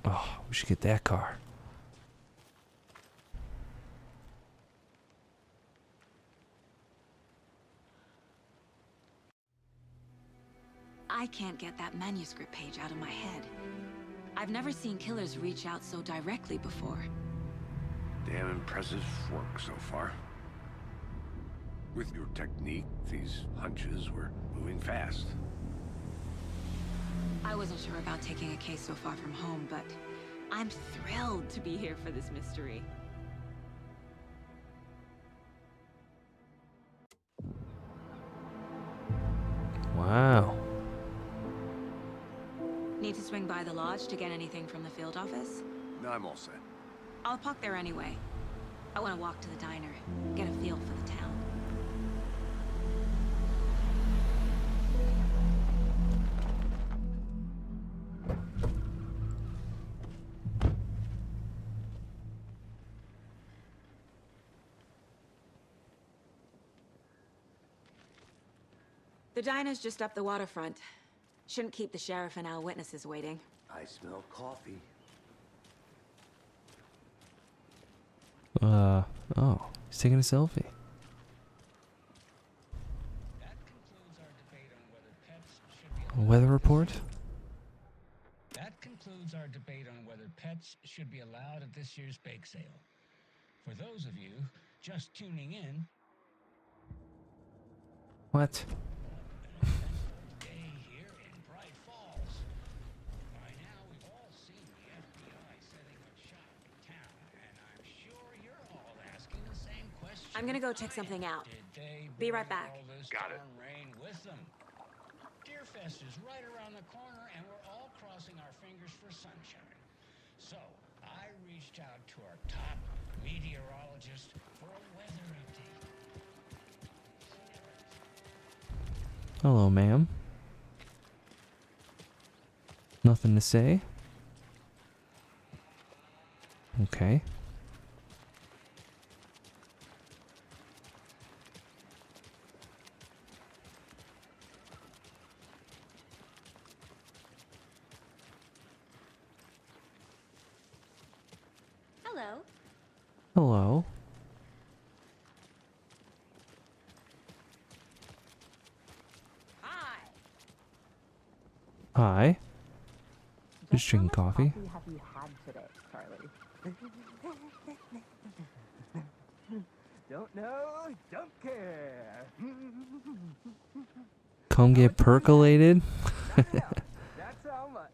[SPEAKER 1] Oh, we should get that car.
[SPEAKER 4] I can't get that manuscript page out of my head. I've never seen killers reach out so directly before.
[SPEAKER 3] Damn impressive work so far. With your technique, these hunches were moving fast.
[SPEAKER 4] I wasn't sure about taking a case so far from home, but I'm thrilled to be here for this mystery.
[SPEAKER 1] Wow.
[SPEAKER 4] Need to swing by the lodge to get anything from the field office?
[SPEAKER 3] No, I'm all set.
[SPEAKER 4] I'll park there anyway. I want to walk to the diner, get a feel for the town. The diner's just up the waterfront. Shouldn't keep the sheriff and our witnesses waiting.
[SPEAKER 3] I smell coffee.
[SPEAKER 1] Oh, he's taking a selfie.
[SPEAKER 10] That concludes our debate on whether pets should be
[SPEAKER 1] A weather report?
[SPEAKER 10] That concludes our debate on whether pets should be allowed at this year's bake sale. For those of you just tuning in,
[SPEAKER 1] What?
[SPEAKER 4] I'm gonna go check something out.
[SPEAKER 10] Did they
[SPEAKER 4] Be right
[SPEAKER 10] bring
[SPEAKER 4] back.
[SPEAKER 10] all this
[SPEAKER 3] Got it.
[SPEAKER 10] darn rain with them? Deerfest is right around the corner, and we're all crossing our fingers for sunshine. So I reached out to our top meteorologist for a weather update.
[SPEAKER 1] Hello, ma'am. Nothing to say? Okay.
[SPEAKER 5] Hello.
[SPEAKER 1] Hello.
[SPEAKER 11] Hi.
[SPEAKER 1] Hi. Just drinking coffee.
[SPEAKER 11] Have you had today, Charlie? Don't know, don't care.
[SPEAKER 1] Come get percolated.
[SPEAKER 11] Nothing else. That's how much.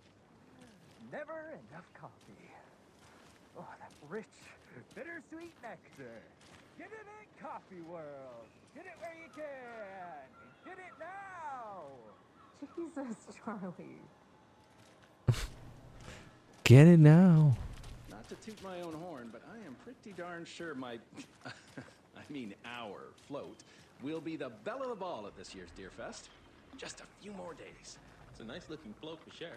[SPEAKER 11] Never enough coffee. Oh, that rich, bittersweet nectar. Get it in Coffee World. Get it where you can. Get it now. Jesus, Charlie.
[SPEAKER 1] Get it now.
[SPEAKER 12] Not to toot my own horn, but I am pretty darn sure my, our float will be the belle of the ball at this year's Deerfest. Just a few more days.
[SPEAKER 13] It's a nice looking float for sure.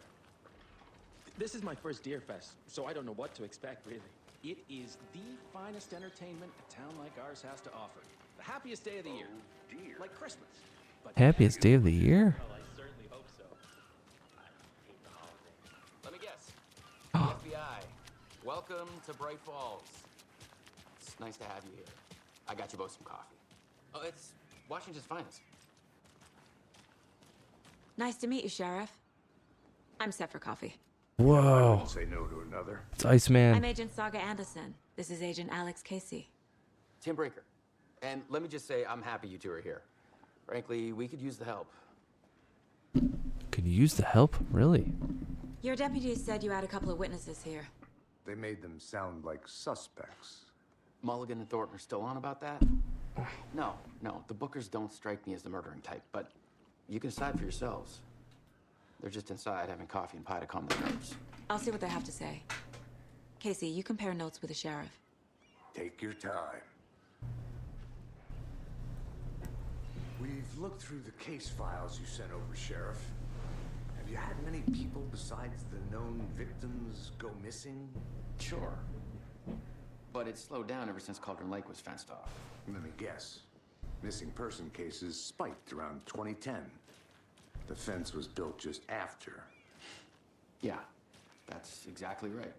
[SPEAKER 13] This is my first Deerfest, so I don't know what to expect, really.
[SPEAKER 12] It is the finest entertainment a town like ours has to offer. The happiest day of the year.
[SPEAKER 3] Dear.
[SPEAKER 12] Like Christmas. But
[SPEAKER 1] Happiest day of the year?
[SPEAKER 13] Well, I certainly hope so. I hate the holidays.
[SPEAKER 14] Let me guess. The FBI. Welcome to Bright Falls. It's nice to have you here. I got you both some coffee. Oh, it's Washington's finest.
[SPEAKER 4] Nice to meet you, Sheriff. I'm set for coffee.
[SPEAKER 1] Whoa.
[SPEAKER 3] Wouldn't say no to another.
[SPEAKER 1] It's Iceman.
[SPEAKER 4] I'm Agent Saga Anderson. This is Agent Alex Casey.
[SPEAKER 14] Tim Brinker. And let me just say, I'm happy you two are here. Frankly, we could use the help.
[SPEAKER 1] Could use the help? Really?
[SPEAKER 4] Your deputies said you had a couple of witnesses here.
[SPEAKER 3] They made them sound like suspects.
[SPEAKER 14] Mulligan and Thornton are still on about that? No. The Bookers don't strike me as the murdering type, but you can decide for yourselves. They're just inside having coffee and pie to calm their nerves.
[SPEAKER 4] I'll see what they have to say. Casey, you compare notes with the sheriff.
[SPEAKER 3] Take your time. We've looked through the case files you sent over, Sheriff. Have you had many people besides the known victims go missing?
[SPEAKER 14] Sure. But it's slowed down ever since Cauldron Lake was fenced off.
[SPEAKER 3] Let me guess. Missing person cases spiked around 2010. The fence was built just after.
[SPEAKER 14] Yeah, that's exactly right.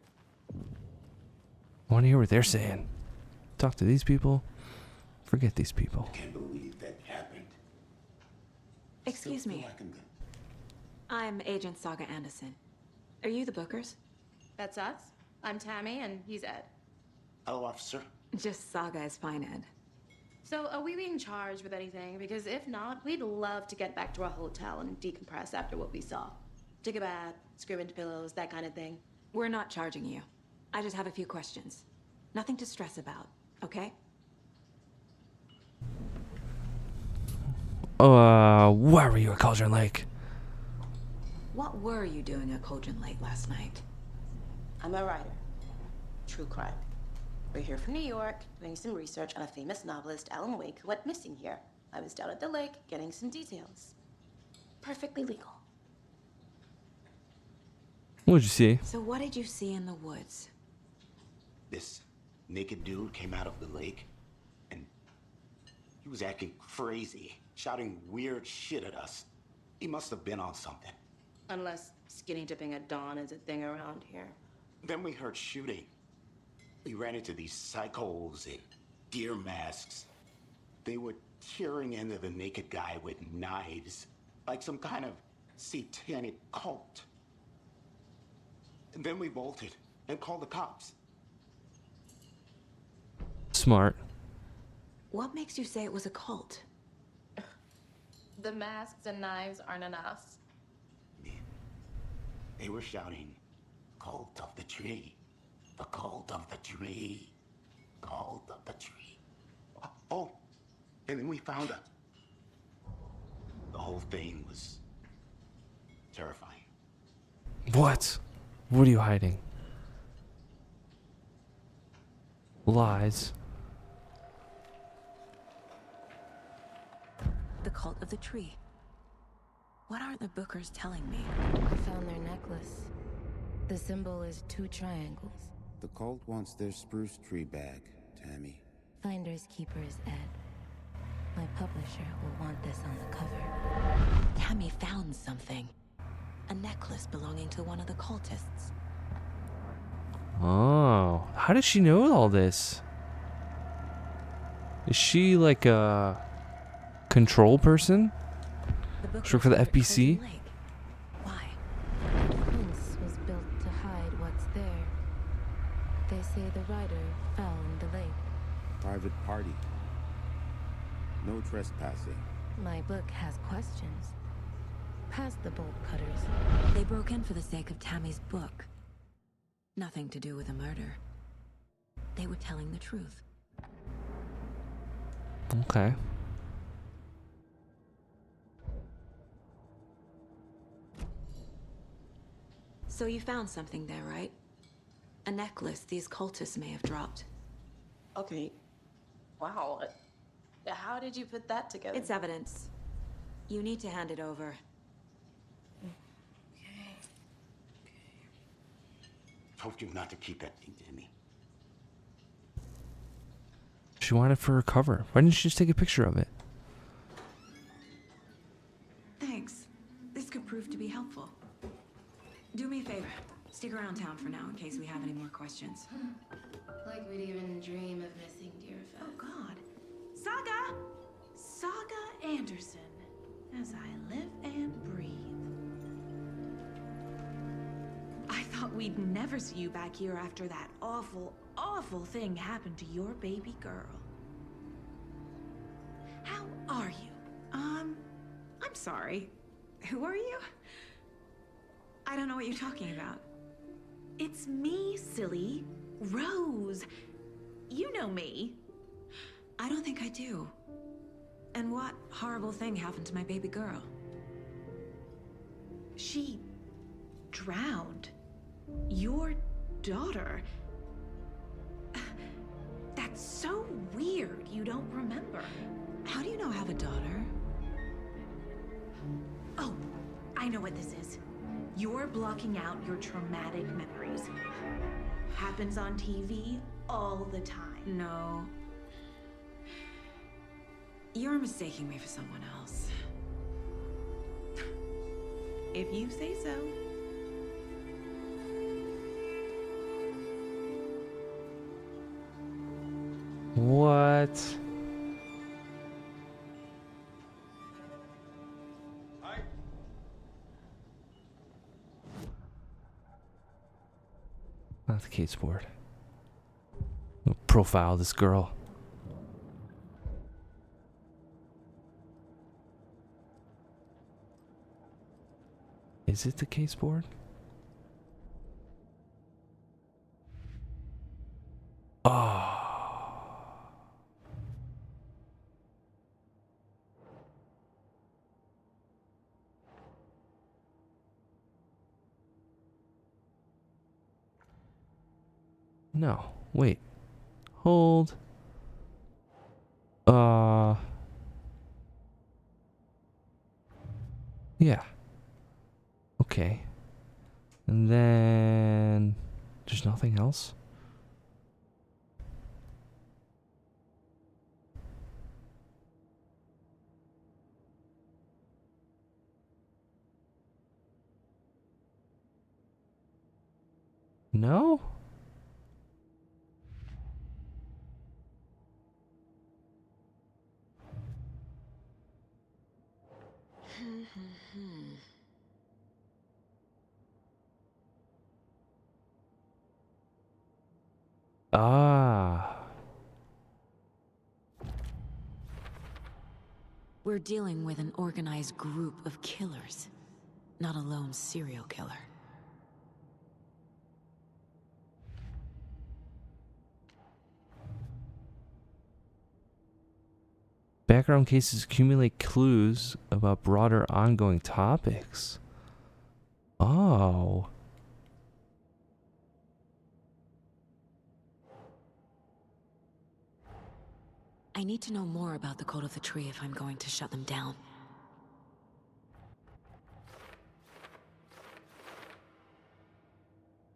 [SPEAKER 1] I want to hear what they're saying. Talk to these people. Forget these people.
[SPEAKER 9] Can't believe that happened.
[SPEAKER 4] Excuse me. I'm Agent Saga Anderson. Are you the Bookers?
[SPEAKER 15] That's us. I'm Tammy, and he's Ed.
[SPEAKER 9] Hello, officer.
[SPEAKER 4] Just Saga is fine, Ed.
[SPEAKER 15] So, are we being charged with anything? Because if not, we'd love to get back to our hotel and decompress after what we saw. Take a bath, scream into pillows, that kind of thing.
[SPEAKER 4] We're not charging you. I just have a few questions. Nothing to stress about, okay?
[SPEAKER 1] Why were you at Cauldron Lake?
[SPEAKER 4] What were you doing at Cauldron Lake last night?
[SPEAKER 15] I'm a writer. True crime. We're here from New York, doing some research on a famous novelist, Alan Wake, who went missing here. I was down at the lake, getting some details. Perfectly legal.
[SPEAKER 1] What'd you see?
[SPEAKER 4] So what did you see in the woods?
[SPEAKER 9] This naked dude came out of the lake, and he was acting crazy, shouting weird shit at us. He must have been on something.
[SPEAKER 15] Unless skinny dipping at dawn is a thing around here.
[SPEAKER 9] Then we heard shooting. We ran into these psychos in deer masks. They were tearing into the naked guy with knives, like some kind of satanic cult. And then we bolted and called the cops.
[SPEAKER 1] Smart.
[SPEAKER 4] What makes you say it was a cult?
[SPEAKER 15] The masks and knives aren't enough.
[SPEAKER 9] They were shouting, "Cult of the tree, the cult of the tree, cult of the tree." Oh, and then we found her. The whole thing was terrifying.
[SPEAKER 1] What? What are you hiding? Lies.
[SPEAKER 4] The cult of the tree. What are the Bookers telling me?
[SPEAKER 16] I found their necklace. The symbol is 2 triangles.
[SPEAKER 17] The cult wants their spruce tree back, Tammy.
[SPEAKER 16] Finders keepers, Ed. My publisher will want this on the cover.
[SPEAKER 4] Tammy found something. A necklace belonging to one of the cultists.
[SPEAKER 1] Oh, how does she know all this? Is she like a control person? She work for the FBC?
[SPEAKER 4] Why?
[SPEAKER 16] The fence was built to hide what's there. They say the rider fell in the lake.
[SPEAKER 17] Private party. No trespassing.
[SPEAKER 16] My book has questions. Past the bolt cutters.
[SPEAKER 4] They broke in for the sake of Tammy's book. Nothing to do with a murder. They were telling the truth.
[SPEAKER 1] Okay.
[SPEAKER 4] So you found something there, right? A necklace these cultists may have dropped.
[SPEAKER 15] Okay. Wow. How did you put that together?
[SPEAKER 4] It's evidence. You need to hand it over.
[SPEAKER 9] Told you not to keep that thing, Tammy.
[SPEAKER 1] She wanted for her cover. Why didn't she just take a picture of it?
[SPEAKER 4] Thanks. This could prove to be helpful. Do me a favor. Stick around town for now in case we have any more questions.
[SPEAKER 16] Like we'd even dream of missing Deerfest.
[SPEAKER 18] Oh, God. Saga! Saga Anderson. As I live and breathe. I thought we'd never see you back here after that awful, awful thing happened to your baby girl. How are you? I'm sorry. Who are you? I don't know what you're talking about. It's me, silly. Rose. You know me.
[SPEAKER 4] I don't think I do. And what horrible thing happened to my baby girl?
[SPEAKER 18] She drowned. Your daughter. That's so weird you don't remember.
[SPEAKER 4] How do you know I have a daughter?
[SPEAKER 18] Oh, I know what this is. You're blocking out your traumatic memories. Happens on TV all the time.
[SPEAKER 4] No. You're mistaking me for someone else.
[SPEAKER 18] If you say so.
[SPEAKER 1] What? Not the case board. We'll profile this girl. Is it the case board? Oh. No, wait. Hold. Yeah. Okay. And then there's nothing else? No? Ah.
[SPEAKER 4] We're dealing with an organized group of killers, not a lone serial killer.
[SPEAKER 1] Background cases accumulate clues about broader ongoing topics. Oh.
[SPEAKER 4] I need to know more about the Code of the Tree if I'm going to shut them down.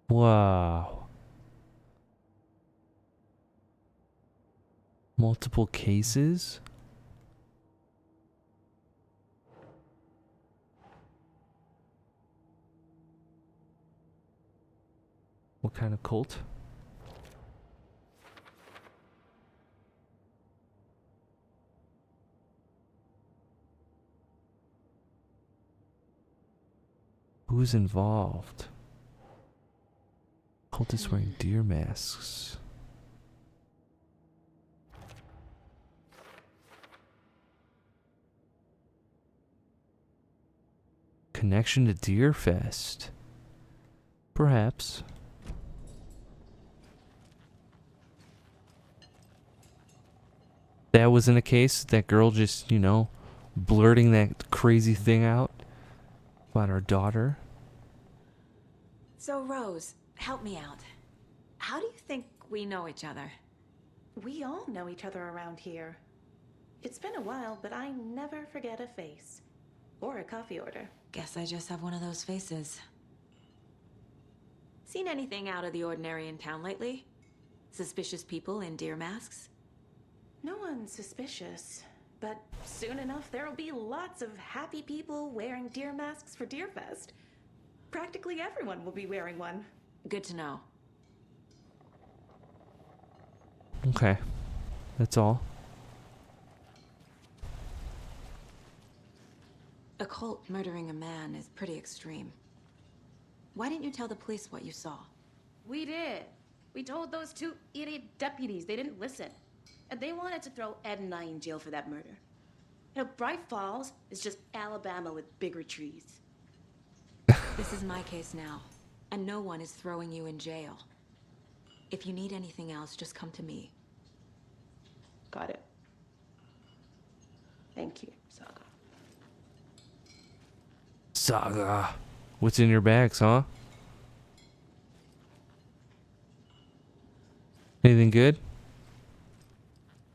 [SPEAKER 1] Wow. Multiple cases? What kind of cult? Who's involved? Cultists wearing deer masks. Connection to Deerfest. Perhaps. That wasn't a case. That girl just, you know, blurting that crazy thing out about her daughter.
[SPEAKER 4] So, Rose, help me out. How do you think we know each other?
[SPEAKER 15] We all know each other around here. It's been a while, but I never forget a face. Or a coffee order.
[SPEAKER 4] Guess I just have one of those faces. Seen anything out of the ordinary in town lately? Suspicious people in deer masks?
[SPEAKER 15] No one's suspicious. But soon enough, there'll be lots of happy people wearing deer masks for Deerfest. Practically everyone will be wearing one.
[SPEAKER 4] Good to know.
[SPEAKER 1] Okay. That's all.
[SPEAKER 4] A cult murdering a man is pretty extreme. Why didn't you tell the police what you saw?
[SPEAKER 15] We did. We told those two idiot deputies. They didn't listen. And they wanted to throw Ed and I in jail for that murder. You know, Bright Falls is just Alabama with bigger trees.
[SPEAKER 4] This is my case now, and no one is throwing you in jail. If you need anything else, just come to me.
[SPEAKER 15] Got it. Thank you, Saga.
[SPEAKER 1] Saga. What's in your bags, huh? Anything good?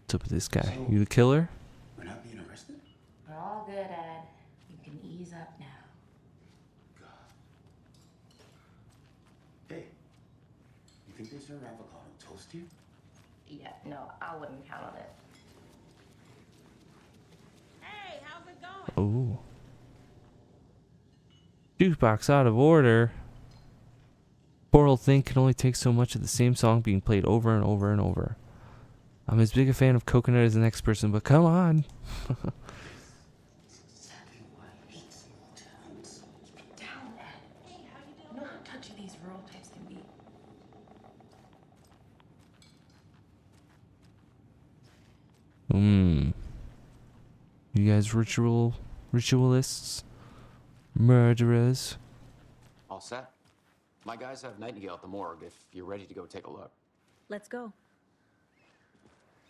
[SPEAKER 1] What's up with this guy?
[SPEAKER 17] So,
[SPEAKER 1] You the killer?
[SPEAKER 17] we're not being arrested?
[SPEAKER 15] We're all good, Ed. You can ease up now.
[SPEAKER 17] Hey, you think they serve avocado toast here?
[SPEAKER 15] Yeah, no, I wouldn't count on it.
[SPEAKER 18] Hey, how's it going?
[SPEAKER 1] Ooh. Jukebox out of order. Poor old thing can only take so much of the same song being played over and over and over. I'm as big a fan of Coconut as the next person, but come on.
[SPEAKER 15] Exactly why I hate small towns. Keep it down, Ed. Hey, how you doing? You know how touchy these rural types can be.
[SPEAKER 1] You guys ritualists? Murderers?
[SPEAKER 14] All set? My guys have Nightingale at the morgue if you're ready to go take a look.
[SPEAKER 4] Let's go.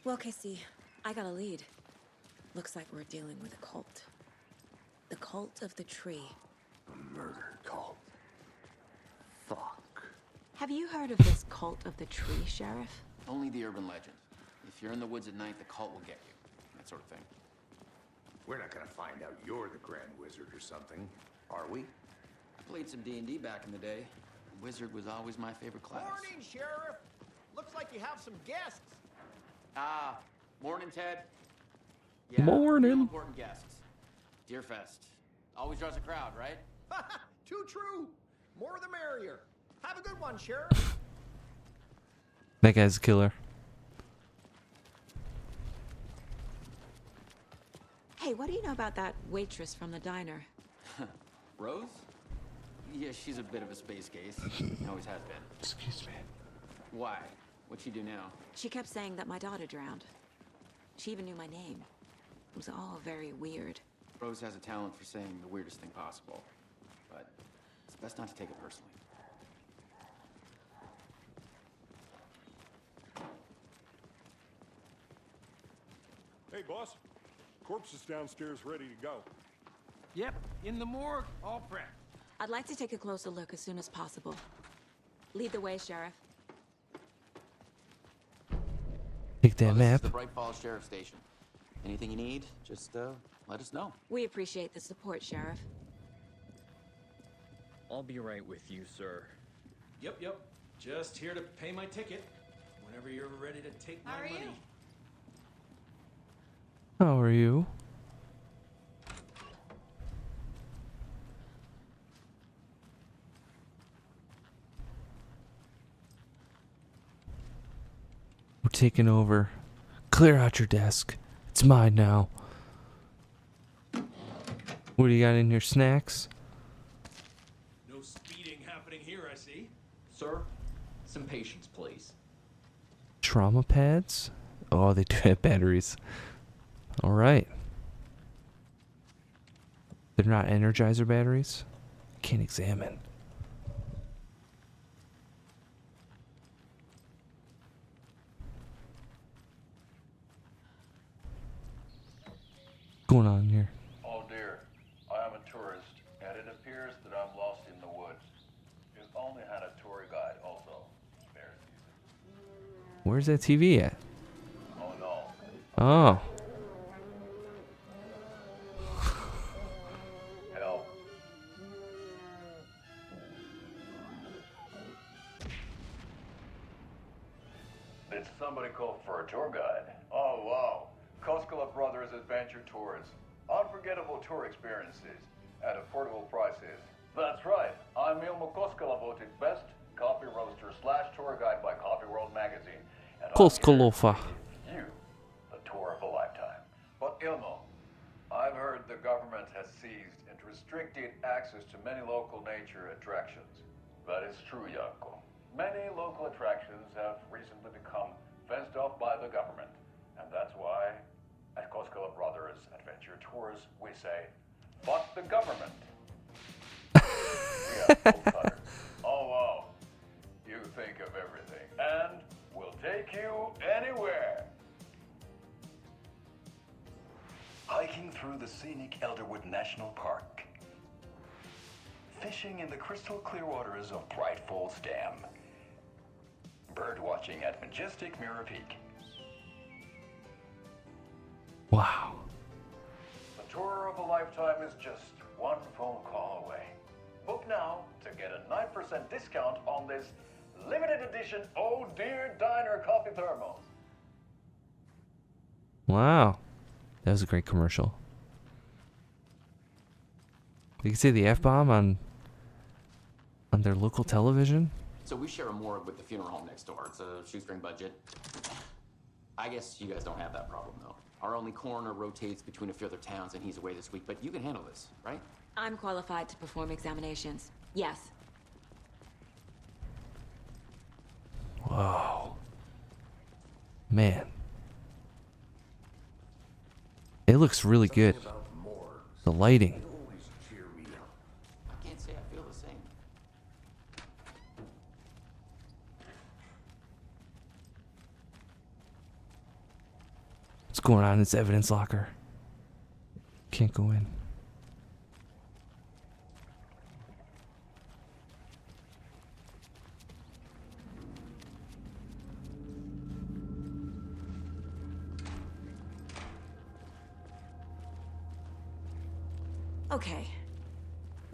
[SPEAKER 4] Well, Casey, I got a lead. Looks like we're dealing with a cult. The Cult of the Tree.
[SPEAKER 3] A murder cult. Fuck.
[SPEAKER 4] Have you heard of this Cult of the Tree, Sheriff?
[SPEAKER 14] Only the urban legend. If you're in the woods at night, the cult will get you. That sort of thing.
[SPEAKER 3] We're not gonna find out you're the Grand Wizard or something, are we?
[SPEAKER 14] I played some D&D back in the day. Wizard was always my favorite class.
[SPEAKER 8] Morning, Sheriff. Looks like you have some guests.
[SPEAKER 14] Ah, morning, Ted. Yeah,
[SPEAKER 1] Morning.
[SPEAKER 14] real important guests. Deerfest. Always draws a crowd, right?
[SPEAKER 8] Too true. More the merrier. Have a good one, Sheriff.
[SPEAKER 1] That guy's a killer.
[SPEAKER 4] Hey, what do you know about that waitress from the diner?
[SPEAKER 14] Rose? Yeah, she's a bit of a space case. Always has been.
[SPEAKER 1] Excuse me.
[SPEAKER 14] Why? What'd she do now?
[SPEAKER 4] She kept saying that my daughter drowned. She even knew my name. It was all very weird.
[SPEAKER 14] Rose has a talent for saying the weirdest thing possible. But it's best not to take it personally.
[SPEAKER 6] Hey, boss. Corpse is downstairs ready to go.
[SPEAKER 8] Yep, in the morgue, all prepped.
[SPEAKER 4] I'd like to take a closer look as soon as possible. Lead the way, Sheriff.
[SPEAKER 1] Take that
[SPEAKER 14] This is
[SPEAKER 1] map.
[SPEAKER 14] the Bright Falls Sheriff Station. Anything you need, just let us know.
[SPEAKER 4] We appreciate the support, Sheriff.
[SPEAKER 13] I'll be right with you, sir.
[SPEAKER 12] Yep. Just here to pay my ticket. Whenever you're ready to take my money.
[SPEAKER 1] How are you? We're taking over. Clear out your desk. It's mine now. What do you got in your snacks?
[SPEAKER 12] No speeding happening here, I see.
[SPEAKER 13] Sir, some patience, please.
[SPEAKER 1] Trauma pads? Oh, they do have batteries. All right. They're not Energizer batteries? Can't examine. What's going on here?
[SPEAKER 19] Oh dear, I am a tourist, and it appears that I'm lost in the woods. You only had a tour guide also. Spare season.
[SPEAKER 1] Where's that TV at?
[SPEAKER 19] Oh no.
[SPEAKER 1] Oh.
[SPEAKER 19] Help. Did somebody call for a tour guide? Oh wow. Koskela Brothers Adventure Tours. Unforgettable tour experiences at affordable prices. That's right. I'm Ilmo Koskela, voted best coffee roaster / tour guide by Coffee World magazine. And I'm
[SPEAKER 1] Koskalofa.
[SPEAKER 19] here to give you the tour of a lifetime. But Ilmo, I've heard the government has seized and restricted access to many local nature attractions. That is true, Janko. Many local attractions have recently become fenced off by the government. And that's why, at Koskela Brothers Adventure Tours, we say, fuck the government. We have full cutters. Oh wow. You think of everything. And we'll take you anywhere. Hiking through the scenic Elderwood National Park. Fishing in the crystal clear waters of Bright Falls Dam. Bird watching at majestic Mirror Peak.
[SPEAKER 1] Wow.
[SPEAKER 19] The tour of a lifetime is just one phone call away. Book now to get a 9% discount on this limited edition Oh Dear Diner coffee thermos.
[SPEAKER 1] Wow. That was a great commercial. You can say the F-bomb on their local television?
[SPEAKER 14] So we share a morgue with the funeral home next door. It's a shoestring budget. I guess you guys don't have that problem, though. Our only coroner rotates between a few other towns, and he's away this week, but you can handle this, right?
[SPEAKER 4] I'm qualified to perform examinations. Yes.
[SPEAKER 1] Whoa. Man. It looks really good. The lighting.
[SPEAKER 14] I can't say I feel the same.
[SPEAKER 1] What's going on in this evidence locker? Can't go in.
[SPEAKER 4] Okay.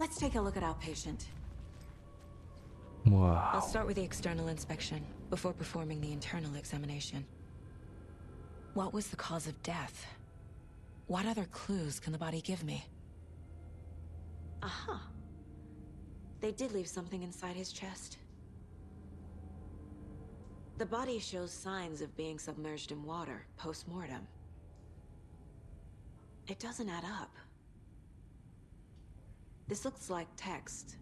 [SPEAKER 4] Let's take a look at our patient.
[SPEAKER 1] Wow.
[SPEAKER 4] I'll start with the external inspection before performing the internal examination. What was the cause of death? What other clues can the body give me? Aha. They did leave something inside his chest. The body shows signs of being submerged in water post-mortem. It doesn't add up. This looks like text.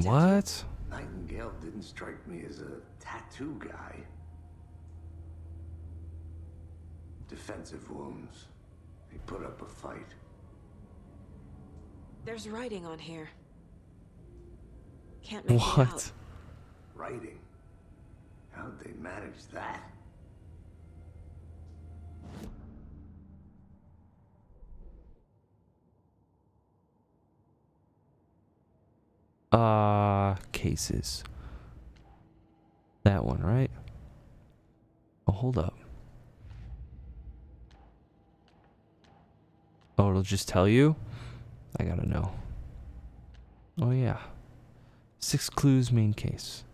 [SPEAKER 1] What?
[SPEAKER 3] Nightingale didn't strike me as a tattoo guy. Defensive wounds. He put up a fight.
[SPEAKER 4] There's writing on here. Can't make it out.
[SPEAKER 3] Writing? How'd they manage that?
[SPEAKER 1] Cases. That one, right? Oh, hold up. Oh, it'll just tell you? I gotta know. Oh, yeah. 6 clues, main case.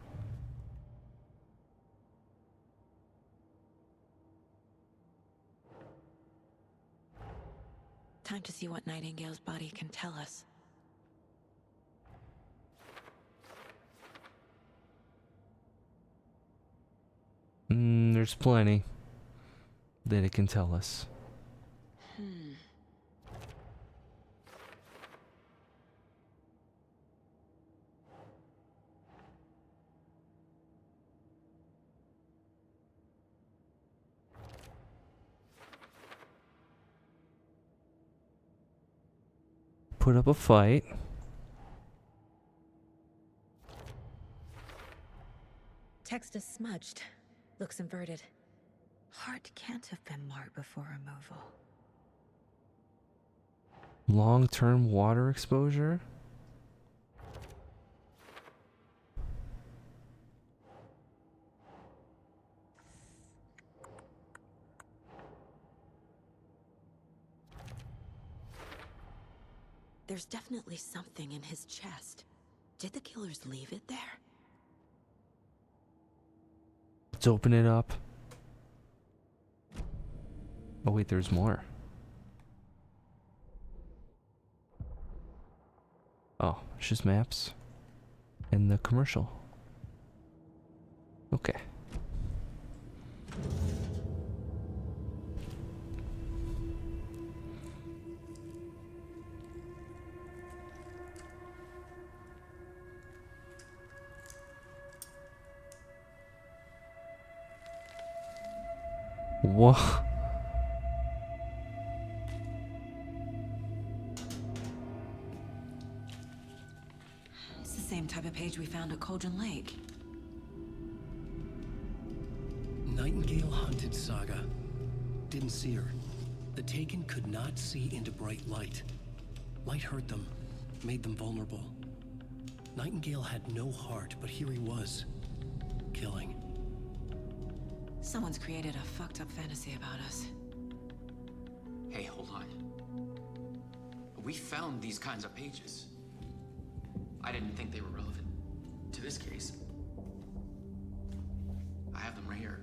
[SPEAKER 4] Time to see what Nightingale's body can tell us.
[SPEAKER 1] There's plenty that it can tell us. Put up a fight.
[SPEAKER 4] Text is smudged. Looks inverted. Heart can't have been marked before removal.
[SPEAKER 1] Long-term water exposure.
[SPEAKER 4] There's definitely something in his chest. Did the killers leave it there?
[SPEAKER 1] Let's open it up. Oh wait, there's more. Oh, it's just maps. And the commercial. Okay. Whoa.
[SPEAKER 4] It's the same type of page we found at Cauldron Lake.
[SPEAKER 2] Nightingale hunted Saga. Didn't see her. The Taken could not see into bright light. Light hurt them, made them vulnerable. Nightingale had no heart, but here he was, killing.
[SPEAKER 4] Someone's created a fucked up fantasy about us.
[SPEAKER 14] Hey, hold on. We found these kinds of pages. I didn't think they were relevant to this case. I have them right here.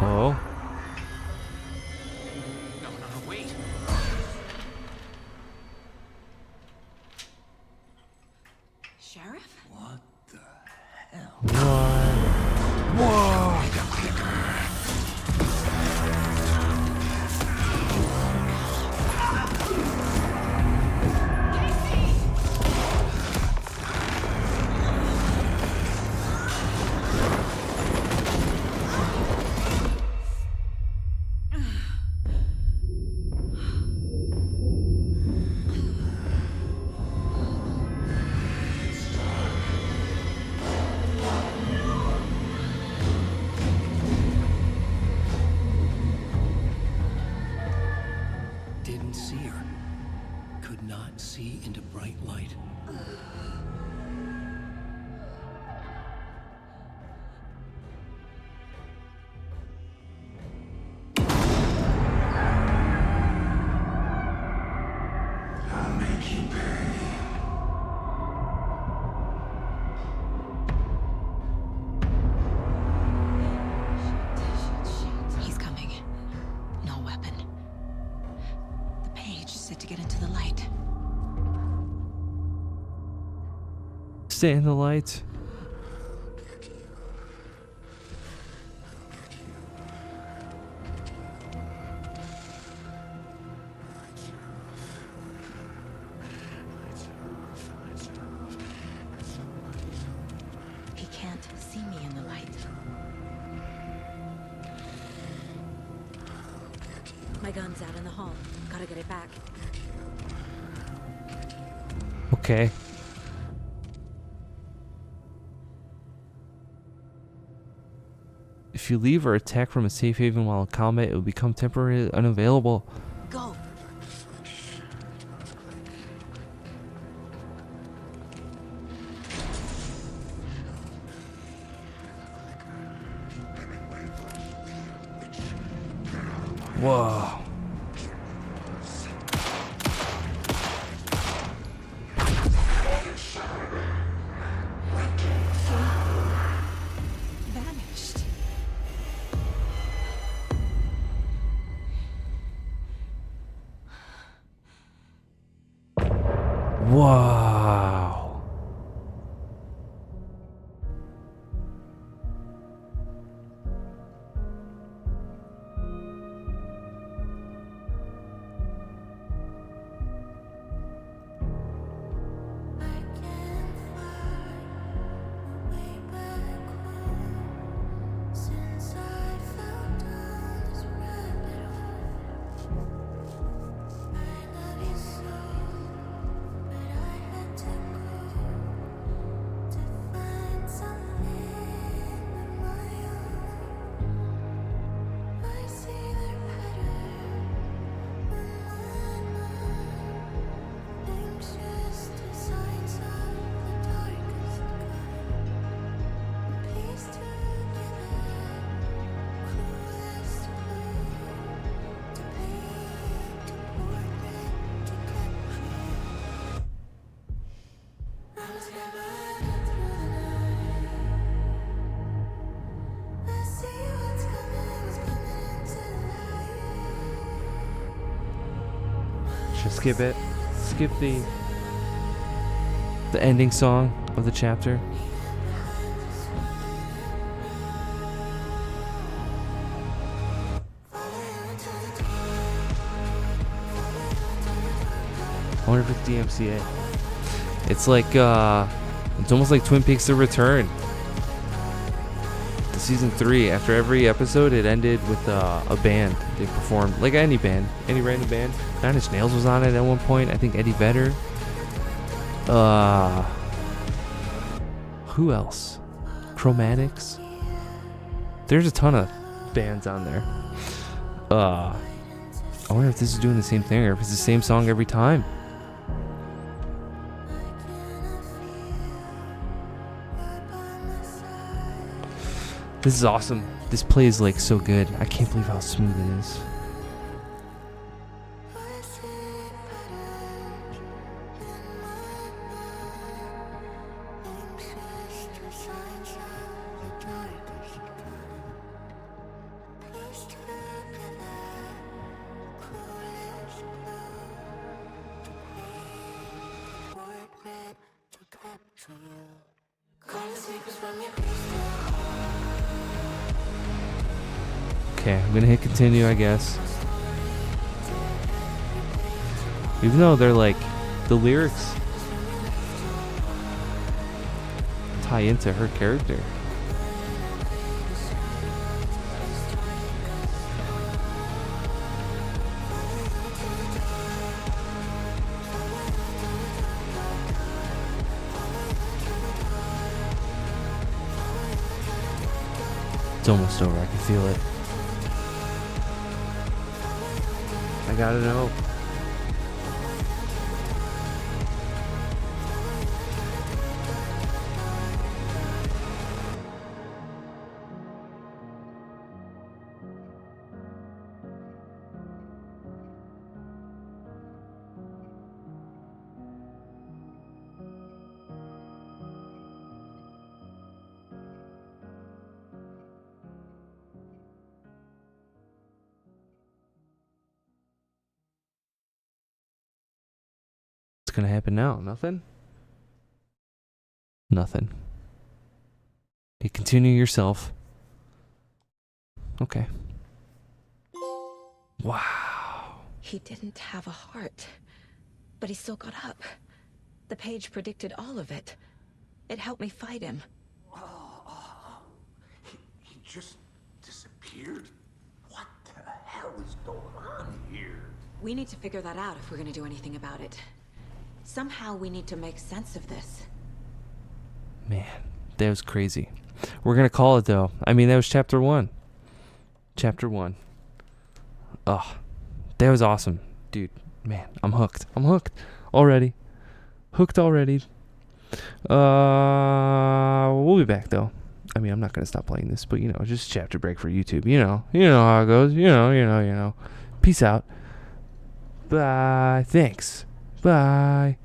[SPEAKER 1] Oh.
[SPEAKER 14] No, wait.
[SPEAKER 4] Sheriff?
[SPEAKER 2] What the hell?
[SPEAKER 1] Whoa.
[SPEAKER 2] Didn't see her. Could not see into bright light.
[SPEAKER 9] I'll make you pay.
[SPEAKER 4] He's coming. No weapon. The page said to get into the light.
[SPEAKER 1] Stay in the light.
[SPEAKER 4] He can't see me in the light. My gun's out in the hall. Gotta get it back.
[SPEAKER 1] If you leave or attack from a safe haven while in combat, it will become temporarily unavailable.
[SPEAKER 15] Go.
[SPEAKER 1] Whoa.
[SPEAKER 18] Vanished.
[SPEAKER 1] Wow. Should I skip it? Skip the ending song of the chapter. I wonder if it's DMCA. It's like it's almost like Twin Peaks: The Return. The season 3, after every episode, it ended with a band. They performed like any band, any random band. Nine Inch Nails was on it at one point. I think Eddie Vedder. Who else? Chromatics. There's a ton of bands on there. I wonder if this is doing the same thing or if it's the same song every time. This is awesome. This plays like so good. I can't believe how smooth it is. Okay, I'm gonna hit continue, I guess. Even though they're like, the lyrics tie into her character. It's almost over, I can feel it. I gotta know. Gonna happen now? Nothing? Nothing. You continue yourself. Okay. Wow.
[SPEAKER 4] He didn't have a heart, but he still got up. The page predicted all of it. It helped me fight him.
[SPEAKER 3] He just disappeared? What the hell is going on here?
[SPEAKER 4] We need to figure that out if we're gonna do anything about it. Somehow we need to make sense of this.
[SPEAKER 1] Man, that was crazy. We're gonna call it though. I mean, that was chapter 1. Chapter 1. Oh, that was awesome. Dude, man, I'm hooked. I'm hooked already. Hooked already. We'll be back, though. I mean, I'm not going to stop playing this, but, you know, just chapter break for YouTube. You know how it goes. You know. Peace out. Bye. Thanks. Bye.